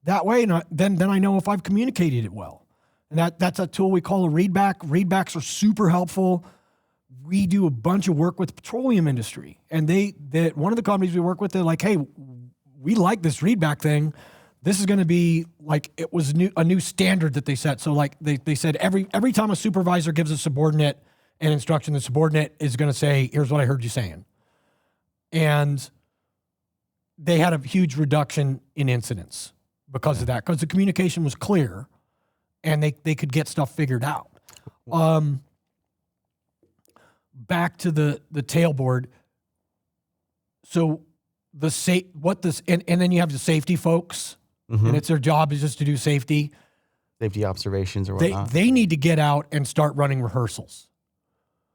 that way. And then I know if I've communicated it well. And that's a tool we call a readback. Readbacks are super helpful. We do a bunch of work with the petroleum industry. And one of the companies we work with, they're like, hey, we like this readback thing. This is going to be like, it was a new standard that they set. So like they said every time a supervisor gives a subordinate an instruction, the subordinate is going to say, here's what I heard you saying. And they had a huge reduction in incidents because of that, because the communication was clear. And they could get stuff figured out. Back to the tailboard. So and then you have the safety folks, and it's their job is just to do safety
observations or whatnot.
They need to get out and start running rehearsals.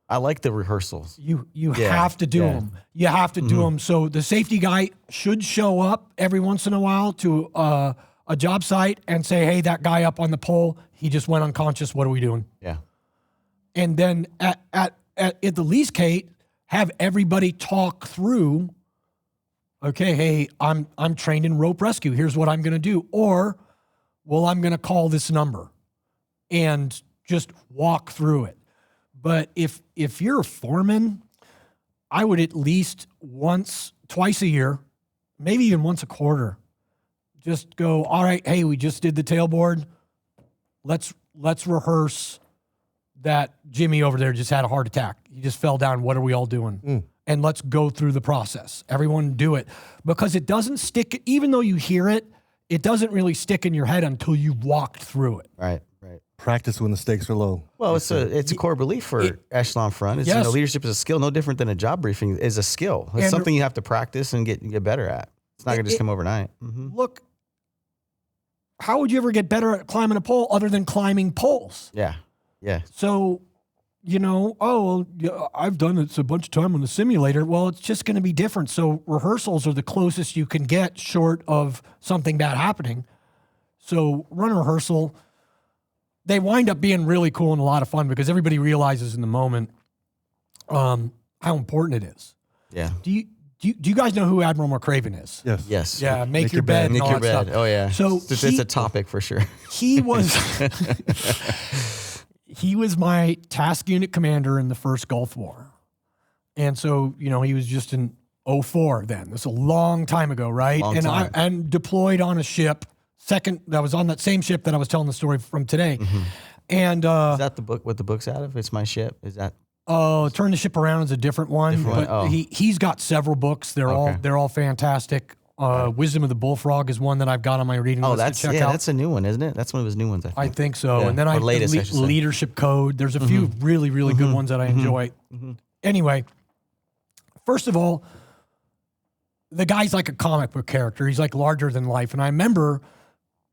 I like the rehearsals.
You have to do them. You have to do them. So the safety guy should show up every once in a while to a job site and say, hey, that guy up on the pole, he just went unconscious. What are we doing?
Yeah.
And then at the least, Kate, have everybody talk through, okay, hey, I'm trained in rope rescue. Here's what I'm going to do. Or well, I'm going to call this number and just walk through it. But if you're a foreman, I would at least twice a year, maybe even once a quarter, just go, all right, hey, we just did the tailboard. Let's rehearse that Jimmy over there just had a heart attack. He just fell down. What are we all doing? And let's go through the process. Everyone do it. Because it doesn't stick, even though you hear it, it doesn't really stick in your head until you've walked through it.
Right.
Practice when the stakes are low.
Well, it's a core belief for Echelon Front. It's,
yes.
Leadership is a skill, no different than a job briefing is a skill. It's something you have to practice and get better at. It's not going to just come overnight.
Look, how would you ever get better at climbing a pole other than climbing poles?
Yeah.
So, I've done it a bunch of time on the simulator. Well, it's just going to be different. So rehearsals are the closest you can get short of something bad happening. So run a rehearsal. They wind up being really cool and a lot of fun because everybody realizes in the moment how important it is.
Yeah.
Do you guys know who Admiral McCraven is?
Yes.
Yeah, make your bed.
Make your bed.
Stuff.
Oh, yeah.
So
it's a topic for sure.
He was he was my task unit commander in the first Gulf War. And so, he was just in 04 then. That's a long time ago, right? And deployed on a ship. That was on that same ship that I was telling the story from today. And
is that the book? What the book's out of? It's My Ship. Is that?
Oh, Turn the Ship Around is a different one. He's got several books. They're all fantastic. Wisdom of the Bullfrog is one that I've got on my reading list to check out.
That's a new one, isn't it? That's one of his new ones.
I think so.
Yeah.
And then Leadership Code. There's a few really, really good ones that I enjoy. Anyway, first of all, the guy's like a comic book character. He's like larger than life. And I remember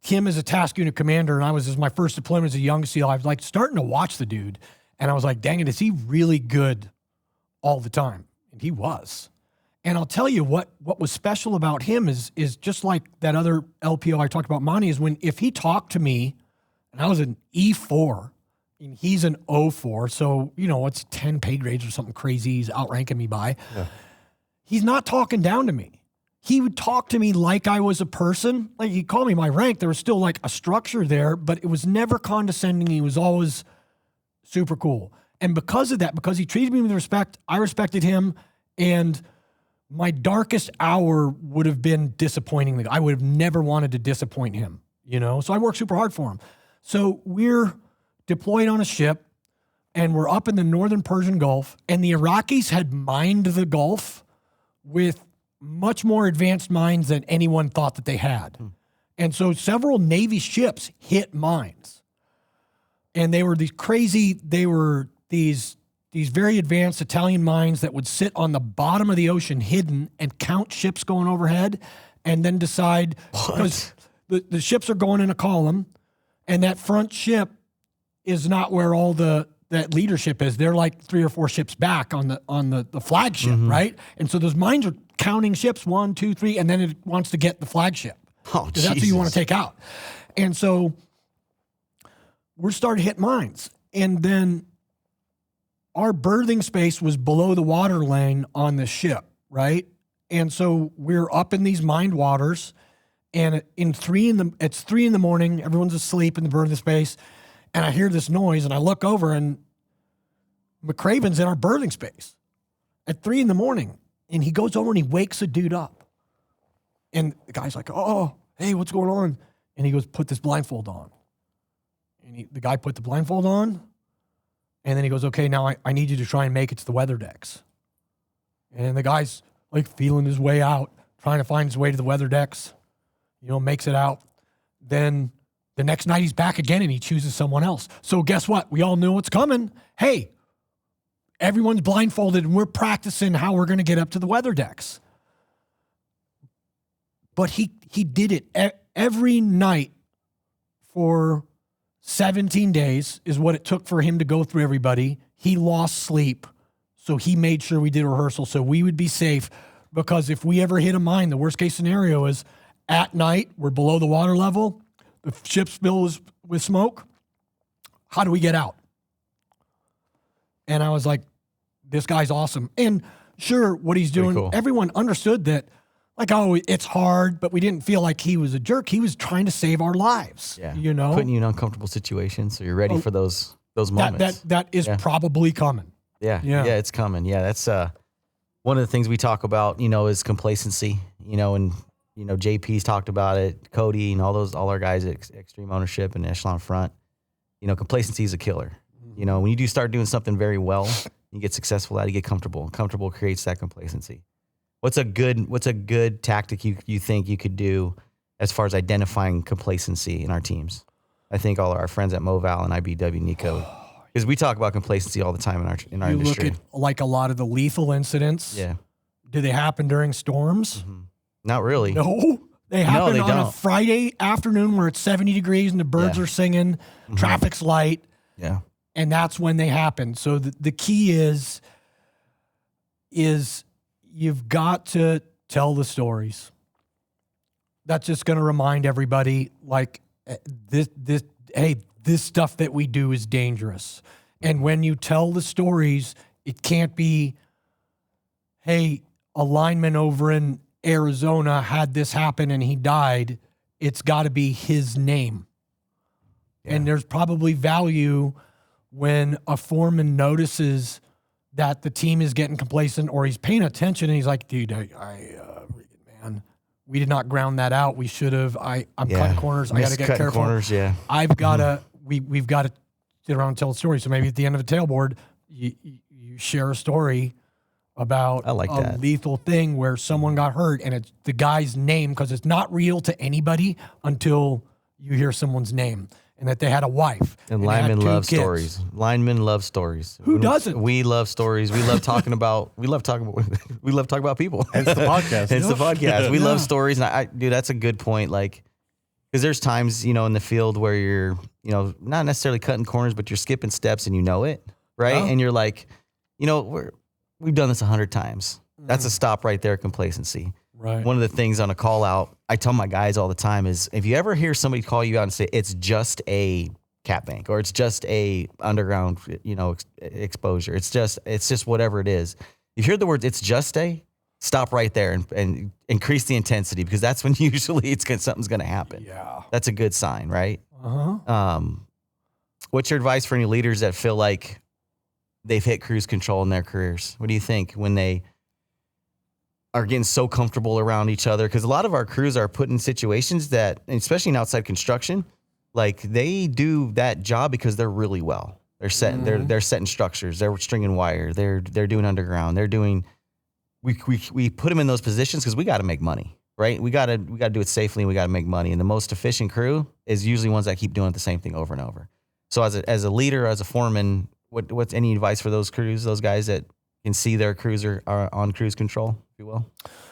him as a task unit commander, and as my first deployment as a young SEAL, I was like starting to watch the dude, and I was like, dang it, is he really good all the time? And he was. And I'll tell you what was special about him is just like that other LPO I talked about, Monty, is if he talked to me, and I was an E4, and he's an O4, so, it's 10 pay grades or something crazy he's outranking me by. Yeah. He's not talking down to me. He would talk to me like I was a person. Like, he'd call me my rank. There was still like a structure there, but it was never condescending. He was always super cool. And because of that, because he treated me with respect, I respected him. And my darkest hour would have been disappointing. I would have never wanted to disappoint him, So I worked super hard for him. So we're deployed on a ship, and we're up in the northern Persian Gulf, and the Iraqis had mined the Gulf with much more advanced mines than anyone thought that they had. And so several Navy ships hit mines. And they were these very advanced Italian mines that would sit on the bottom of the ocean hidden and count ships going overhead and then decide, because the ships are going in a column, and that front ship is not where all that leadership is. They're like 3 or 4 ships back on the flagship, right? And so those mines are counting ships, 1, 2, 3, and then it wants to get the flagship. Because that's who you want to take out. And so we're starting to hit mines. And then our berthing space was below the water lane on the ship, right? And so we're up in these mined waters, and it's 3 in the morning, everyone's asleep in the berthing space, and I hear this noise, and I look over, and McCraven's in our berthing space at 3 in the morning. And he goes over and he wakes a dude up. And the guy's like, oh, hey, what's going on? And he goes, put this blindfold on. And the guy put the blindfold on. And then he goes, okay, now I need you to try and make it to the weather decks. And the guy's like feeling his way out, trying to find his way to the weather decks, makes it out. Then the next night he's back again and he chooses someone else. So guess what? We all knew what's coming. Hey, everyone's blindfolded and we're practicing how we're going to get up to the weather decks. But he did it every night for 17 days is what it took for him to go through everybody. He lost sleep, so he made sure we did a rehearsal so we would be safe, because if we ever hit a mine, the worst case scenario is at night, we're below the water level, the ship's filled with smoke. How do we get out? And I was like, this guy's awesome. And sure, what he's doing,
cool.
Everyone understood that like, oh, it's hard, but we didn't feel like he was a jerk. He was trying to save our lives.
Yeah.
You know,
putting you in uncomfortable situations so you're ready for those moments.
That is probably coming.
Yeah, it's coming. Yeah, that's one of the things we talk about, is complacency, and, JP's talked about it, Cody and all our guys at Extreme Ownership and Echelon Front. Complacency is a killer. When you do start doing something very well, you get successful at it, you get comfortable. Comfortable creates that complacency. What's a good tactic you think you could do as far as identifying complacency in our teams? I think all our friends at Moval and IBW, Nico, because we talk about complacency all the time in our industry.
You look at like a lot of the lethal incidents.
Yeah.
Do they happen during storms?
Mm-hmm. Not really.
No. They happen on
don't.
a Friday afternoon where it's 70 degrees and the birds are singing, traffic's light.
Yeah.
And that's when they happen. So the key is you've got to tell the stories. That's just going to remind everybody, like, this stuff that we do is dangerous. And when you tell the stories, it can't be, hey, a lineman over in Arizona had this happen and he died. It's got to be his name. Yeah. And there's probably value when a foreman notices that the team is getting complacent or he's paying attention and he's like, dude, man, we did not ground that out. We should have. I'm cutting corners. I got to get careful.
Corners, yeah.
I've got to. We've got to sit around and tell a story. So maybe at the end of a tailboard, you share a story about a lethal thing where someone got hurt and it's the guy's name, because it's not real to anybody until you hear someone's name. And that they had a wife.
And linemen love stories. Linemen love stories.
Who doesn't?
We love stories. We love talking about. We love talking about people.
Hence the podcast.
Hence the podcast. We love stories. And dude, that's a good point. Like, because there's times in the field where you're not necessarily cutting corners, but you're skipping steps and it, right? Oh. And you're like, we've done this 100 times. That's a stop right there. Complacency.
Right.
One of the things on a call out, I tell my guys all the time is, if you ever hear somebody call you out and say it's just a cat bank or it's just a underground, exposure, it's just whatever it is. You hear the words "it's just a," stop right there and increase the intensity, because that's when usually something's going to happen.
Yeah,
that's a good sign, right?
Uh-huh.
What's your advice for any leaders that feel like they've hit cruise control in their careers? What do you think when they are getting so comfortable around each other? Because a lot of our crews are put in situations that, especially in outside construction, like they do that job because they're really well. They're setting they're setting structures. They're stringing wire. They're doing underground. They're doing. We put them in those positions because we got to make money, right? We got to do it safely and we got to make money. And the most efficient crew is usually ones that keep doing the same thing over and over. So as a leader, as a foreman, what's any advice for those crews, those guys that can see their crews are on cruise control, if you will?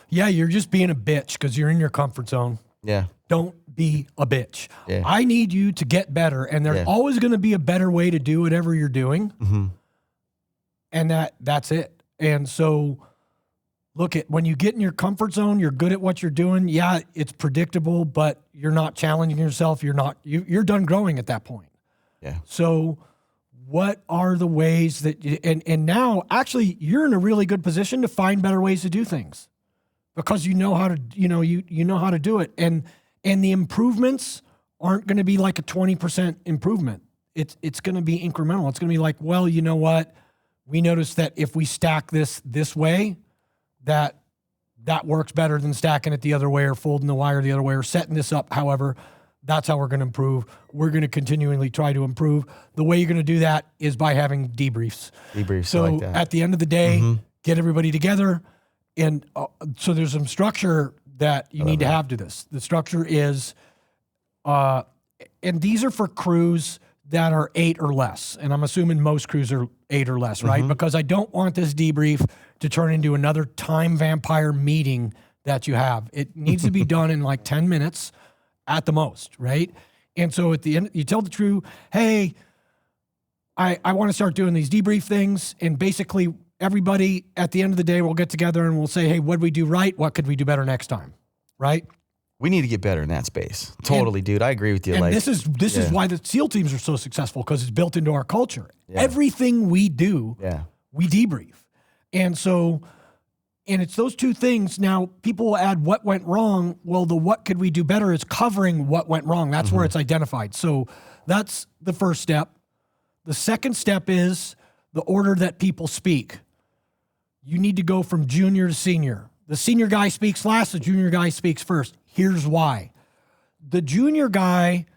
Yeah, you're just being a bitch because you're in your comfort zone.
Yeah.
Don't be a bitch.
Yeah.
I need you to get better, and there's always going to be a better way to do whatever you're doing.
Mm-hmm.
And that's it. And so look at when you get in your comfort zone, you're good at what you're doing. Yeah, it's predictable, but you're not challenging yourself. You're done growing at that point.
Yeah.
So what are the ways that and now actually you're in a really good position to find better ways to do things because you know how to you know how to do it, and the improvements aren't going to be like a 20% improvement. It's going to be incremental. It's going to be like, well, you know what, we noticed that if we stack this way, that works better than stacking it the other way or folding the wire the other way or setting this up. However, that's how we're going to improve. We're going to continually try to improve. The way you're going to do that is by having debriefs.
So
like that. At the end of the day, get everybody together. And so there's some structure that you need to have to this. The structure is, and these are for crews that are 8 or less. And I'm assuming most crews are 8 or less, right? Because I don't want this debrief to turn into another time vampire meeting that you have. It needs to be done in like 10 minutes. At the most, right? And so at the end, you tell the crew, hey, I want to start doing these debrief things. And basically everybody at the end of the day will get together and we'll say, hey, what did we do right? What could we do better next time? Right?
We need to get better in that space. Totally, dude. I agree with you.
And this is why the SEAL teams are so successful, because it's built into our culture. Yeah. Everything we do, we debrief. And so And it's those two things. Now, people will add what went wrong. Well, the what could we do better is covering what went wrong. That's where it's identified. So that's the first step. The second step is the order that people speak. You need to go from junior to senior. The senior guy speaks last, the junior guy speaks first. Here's why. The junior guy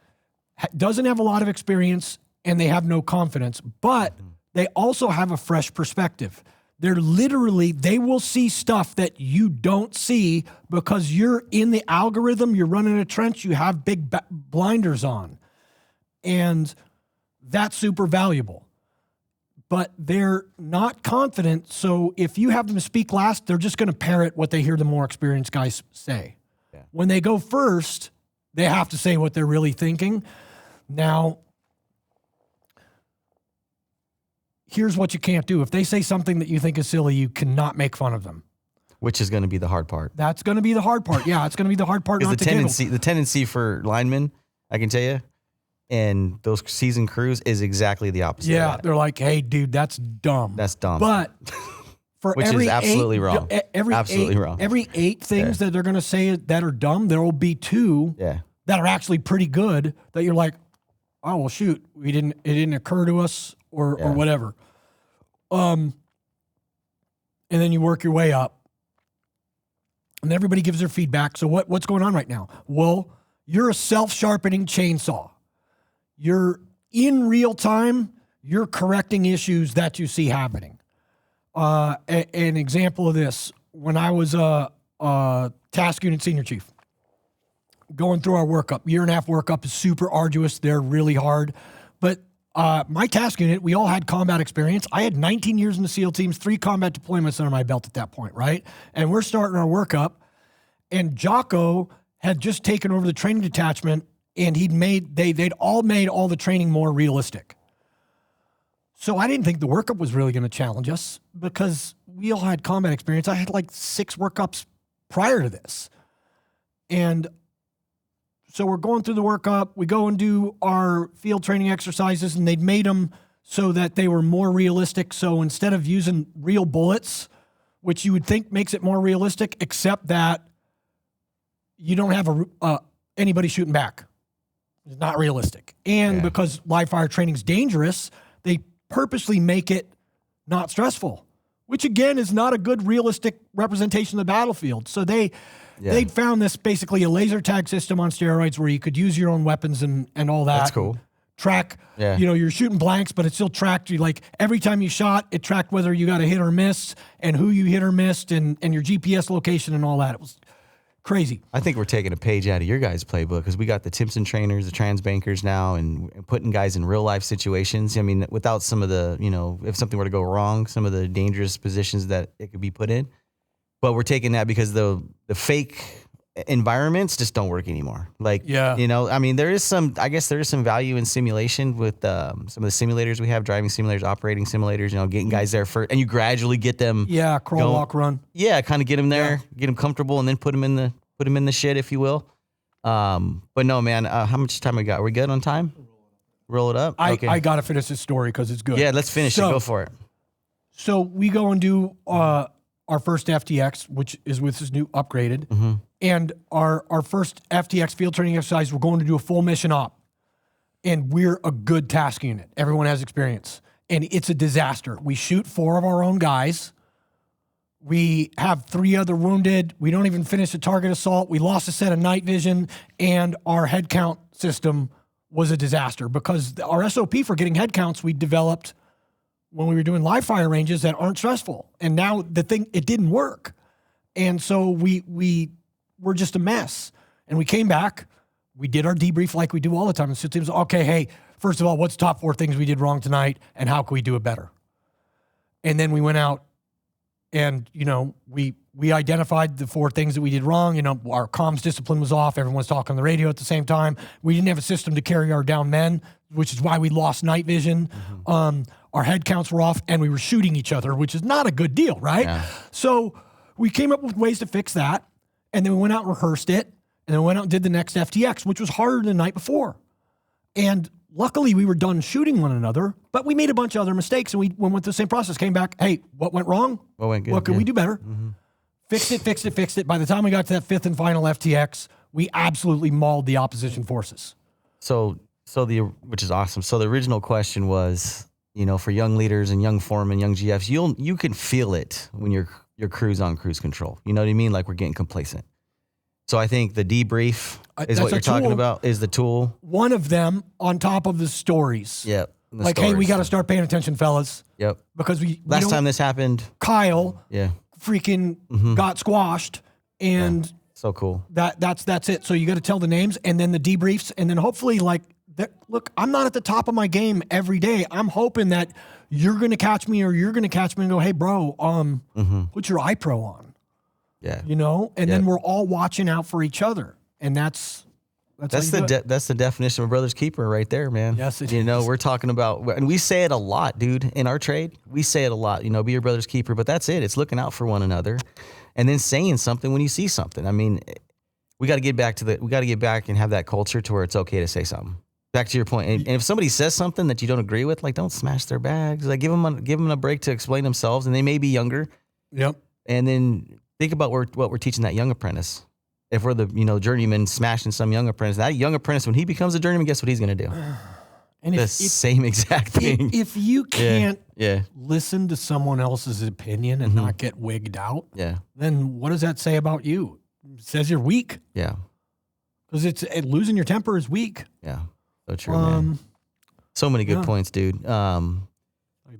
doesn't have a lot of experience and they have no confidence, but they also have a fresh perspective. They're literally, they will see stuff that you don't see because you're in the algorithm, you're running a trench, you have big blinders on. And that's super valuable. But they're not confident, so if you have them speak last, they're just going to parrot what they hear the more experienced guys say. Yeah. When they go first, they have to say what they're really thinking. Now, here's what you can't do. If they say something that you think is silly, you cannot make fun of them.
Which is going to be the hard part.
That's going to be the hard part. Yeah, it's going to be the hard part. Not
the tendency for linemen, I can tell you, and those seasoned crews is exactly the opposite.
Yeah, they're like, hey, dude, that's dumb.
That's dumb.
But for
which
every
is absolutely wrong.
Every 8 things that they're going to say that are dumb, there will be 2 that are actually pretty good that you're like, oh, well, shoot, it didn't occur to us or whatever. And then you work your way up. And everybody gives their feedback. So what's going on right now? Well, you're a self-sharpening chainsaw. You're in real time, you're correcting issues that you see happening. An example of this, when I was a task unit senior chief, going through our workup, 1.5 workup is super arduous. They're really hard. But my task unit, we all had combat experience. I had 19 years in the SEAL teams, 3 combat deployments under my belt at that point, right? And we're starting our workup, and Jocko had just taken over the training detachment, and they'd all made all the training more realistic. So I didn't think the workup was really going to challenge us because we all had combat experience. I had like 6 workups prior to this. And so we're going through the workup. We go and do our field training exercises, and they'd made them so that they were more realistic. So instead of using real bullets, which you would think makes it more realistic, except that you don't have anybody shooting back. It's not realistic. And because live fire training is dangerous, they purposely make it not stressful, which again is not a good realistic representation of the battlefield. So they'd found this basically a laser tag system on steroids where you could use your own weapons and all that.
That's cool.
Track, you're shooting blanks, but it still tracked you. Like every time you shot, it tracked whether you got a hit or miss and who you hit or missed and your GPS location and all that. It was crazy.
I think we're taking a page out of your guys' playbook because we got the Timpson trainers, the trans bankers now, and putting guys in real life situations. I mean, without some of the, if something were to go wrong, some of the dangerous positions that it could be put in. But we're taking that because the fake environments just don't work anymore. Like, I mean, there is some value in simulation with some of the simulators we have, driving simulators, operating simulators, getting guys there first, and you gradually get them.
Yeah, crawl, walk, run.
Yeah, kind of get them there, get them comfortable, and then put them in the shit, if you will. But no, man, how much time we got? Are we good on time? Roll it up.
Okay. I got to finish this story because it's good.
Yeah, let's finish it. Go for it.
So we go and do our first FTX, which is with this new upgraded.
Mm-hmm.
And our first FTX field training exercise, we're going to do a full mission op. And we're a good task unit. Everyone has experience. And it's a disaster. We shoot 4 of our own guys. We have 3 other wounded. We don't even finish a target assault. We lost a set of night vision. And our head count system was a disaster because our SOP for getting head counts we developed when we were doing live fire ranges that aren't stressful. And now it didn't work. And so we were just a mess. And we came back, we did our debrief like we do all the time. And so teams, okay, hey, first of all, what's the top 4 things we did wrong tonight and how can we do it better? And then we went out and, we identified the 4 things that we did wrong. Our comms discipline was off. Everyone's talking on the radio at the same time. We didn't have a system to carry our down men, which is why we lost night vision. Mm-hmm. Our head counts were off and we were shooting each other, which is not a good deal, right? Yeah. So we came up with ways to fix that. And then we went out and rehearsed it. And then we went out and did the next FTX, which was harder than the night before. And luckily we were done shooting one another, but we made a bunch of other mistakes and we went through the same process, came back, hey, what went wrong?
What went good?
What could we do better? Mm-hmm. fixed it. By the time we got to that 5th and final FTX, we absolutely mauled the opposition forces.
Which is awesome. So the original question was, for young leaders and young foremen, young GFs, you can feel it when your crew's on cruise control. You know what I mean? Like we're getting complacent. So I think the debrief is what you're talking about, is the tool.
One of them on top of the stories.
Yep.
Like, hey, we got to start paying attention, fellas.
Yep.
Because
last time this happened,
Kyle
yeah,
freaking got squashed, and
so cool.
That's it. So you got to tell the names and then the debriefs, and then hopefully look, I'm not at the top of my game every day. I'm hoping that you're going to catch me and go, hey, bro, put your iPro on.
Yeah.
And then we're all watching out for each other. And that's the definition of a brother's keeper right there, man.
Yes, it is. We're talking about, and we say it a lot, dude, in our trade. We say it a lot, be your brother's keeper, but that's it. It's looking out for one another and then saying something when you see something. I mean, we got to get back and have that culture to where it's okay to say something. Back to your point. And if somebody says something that you don't agree with, don't smash their bags. Give them a break to explain themselves, and they may be younger.
Yep. And
then think about what we're teaching that young apprentice. If we're the journeyman smashing some young apprentice, that young apprentice, when he becomes a journeyman, guess what he's going to do? And the same exact thing.
If you can't listen to someone else's opinion and not get wigged out, then what does that say about you? It says you're weak.
Yeah.
Because losing your temper is weak.
Yeah. So true, man. So many good points, dude.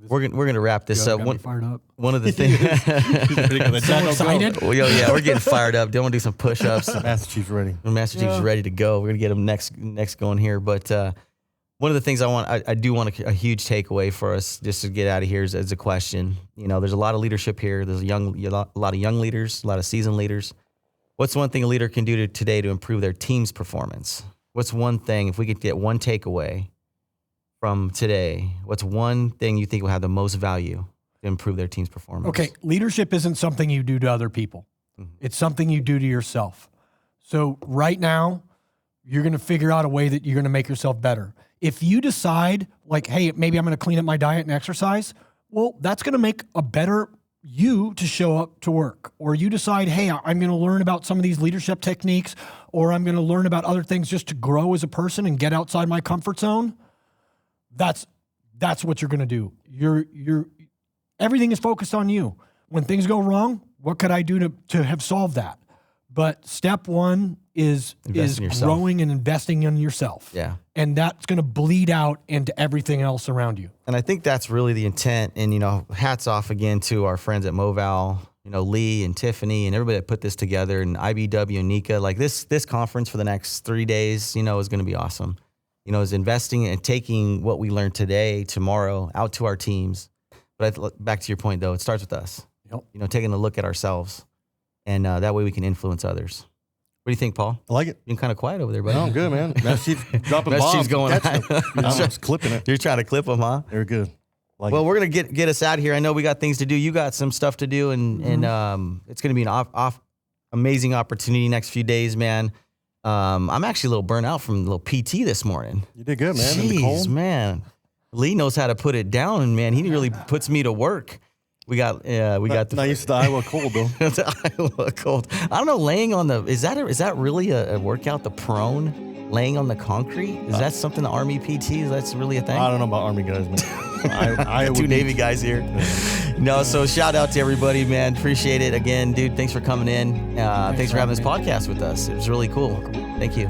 We're gonna wrap this up. One of the things.
So excited.
Well, we're getting fired up. Don't want to do some push-ups.
Master Chief's ready.
Master Chief's ready to go. We're gonna get him next going here. But one of the things I do want a huge takeaway for us just to get out of here is a question. There's a lot of leadership here. There's a lot of young leaders, a lot of seasoned leaders. What's one thing a leader can do today to improve their team's performance? What's one thing, if we could get one takeaway from today, what's one thing you think will have the most value to improve their team's performance?
Okay, leadership isn't something you do to other people. It's something you do to yourself. So right now, you're going to figure out a way that you're going to make yourself better. If you decide, hey, maybe I'm going to clean up my diet and exercise, well, that's going to make a better you to show up to work. Or you decide, hey, I'm going to learn about some of these leadership techniques, or I'm going to learn about other things just to grow as a person and get outside my comfort zone. That's what you're going to do. Everything is focused on you. When things go wrong, what could I do to have solved that? But step one is growing and investing in yourself.
Yeah.
And that's going to bleed out into everything else around you.
And I think that's really the intent. And, hats off again to our friends at Moval, Lee and Tiffany and everybody that put this together, and IBW and Nika. This conference for the next 3 days, is going to be awesome. Is investing and taking what we learned today, tomorrow, out to our teams. But back to your point, though, it starts with us.
Yep.
Taking a look at ourselves. And that way we can influence others. What do you think, Paul?
I like it.
You're kind of quiet over there, buddy.
No, I'm good, man. Master Chief's dropping bombs.
Chief's going
I'm just clipping it.
You're trying to clip them, huh?
They're good.
We're going to get us out of here. I know we got things to do. You got some stuff to do, and it's going to be an amazing opportunity next few days, man. I'm actually a little burnt out from a little PT this morning.
You did good, man.
Jeez, man. Lee knows how to put it down, and, man, he really puts me to work. We got the
nice Iowa cold though.
The Iowa cold. I don't know. Laying on the is that really a workout? The prone, laying on the concrete. Is that something the Army PT? Is that really a thing?
I don't know about Army guys, man. I
Two Navy guys here. No, so shout out to everybody, man. Appreciate it again, dude. Thanks for coming in. Thanks for having this podcast with us. It was really cool. Thank you.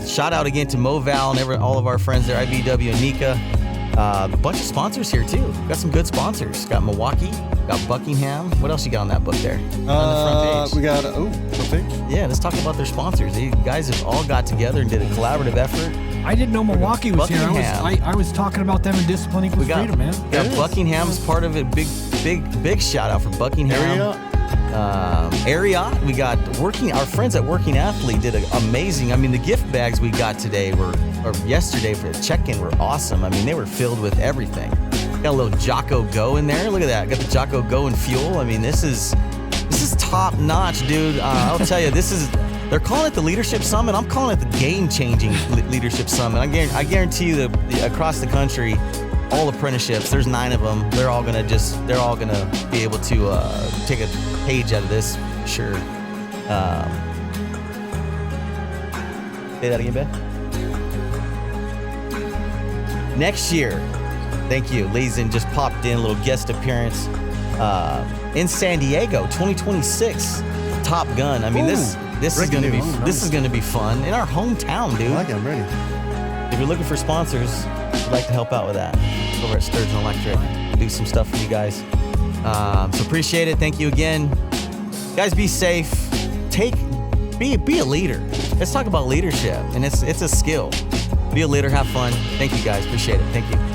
Shout out again to Moval and all of our friends there, IBW and Nika. A bunch of sponsors here too. Got some good sponsors. Got Milwaukee, got Buckingham. What else you got on that book there? On the front page.
We got front page.
Yeah, let's talk about their sponsors. These guys have all got together and did a collaborative effort.
I didn't know Milwaukee was here. I was talking about them in Discipline Equals Freedom, man.
We got Buckingham's part of it. Big shout out for Buckingham. Area. We got our friends at Working Athlete did amazing. I mean, the gift bags we got today or yesterday for the check-in were awesome. I mean, they were filled with everything. Got a little Jocko Go in there. Look at that. Got the Jocko Go and fuel. I mean, this is top notch, dude. I'll tell you, they're calling it the Leadership Summit. I'm calling it the game-changing Leadership Summit. I guarantee you that across the country, all apprenticeships. There's 9 of them. They're all gonna be able to take a page out of this. Sure. Say that again, Ben. Next year, thank you. Leeson just popped in a little guest appearance in San Diego, 2026. Top Gun. I mean, this is gonna be this is gonna be fun in our hometown, dude.
I like it. I'm ready.
If you're looking for sponsors, we'd like to help out with that. Over at Sturgeon Electric, do some stuff for you guys. So appreciate it. Thank you again, guys. Be safe. Be a leader. Let's talk about leadership, and it's a skill. Be a leader. Have fun. Thank you guys. Appreciate it. Thank you.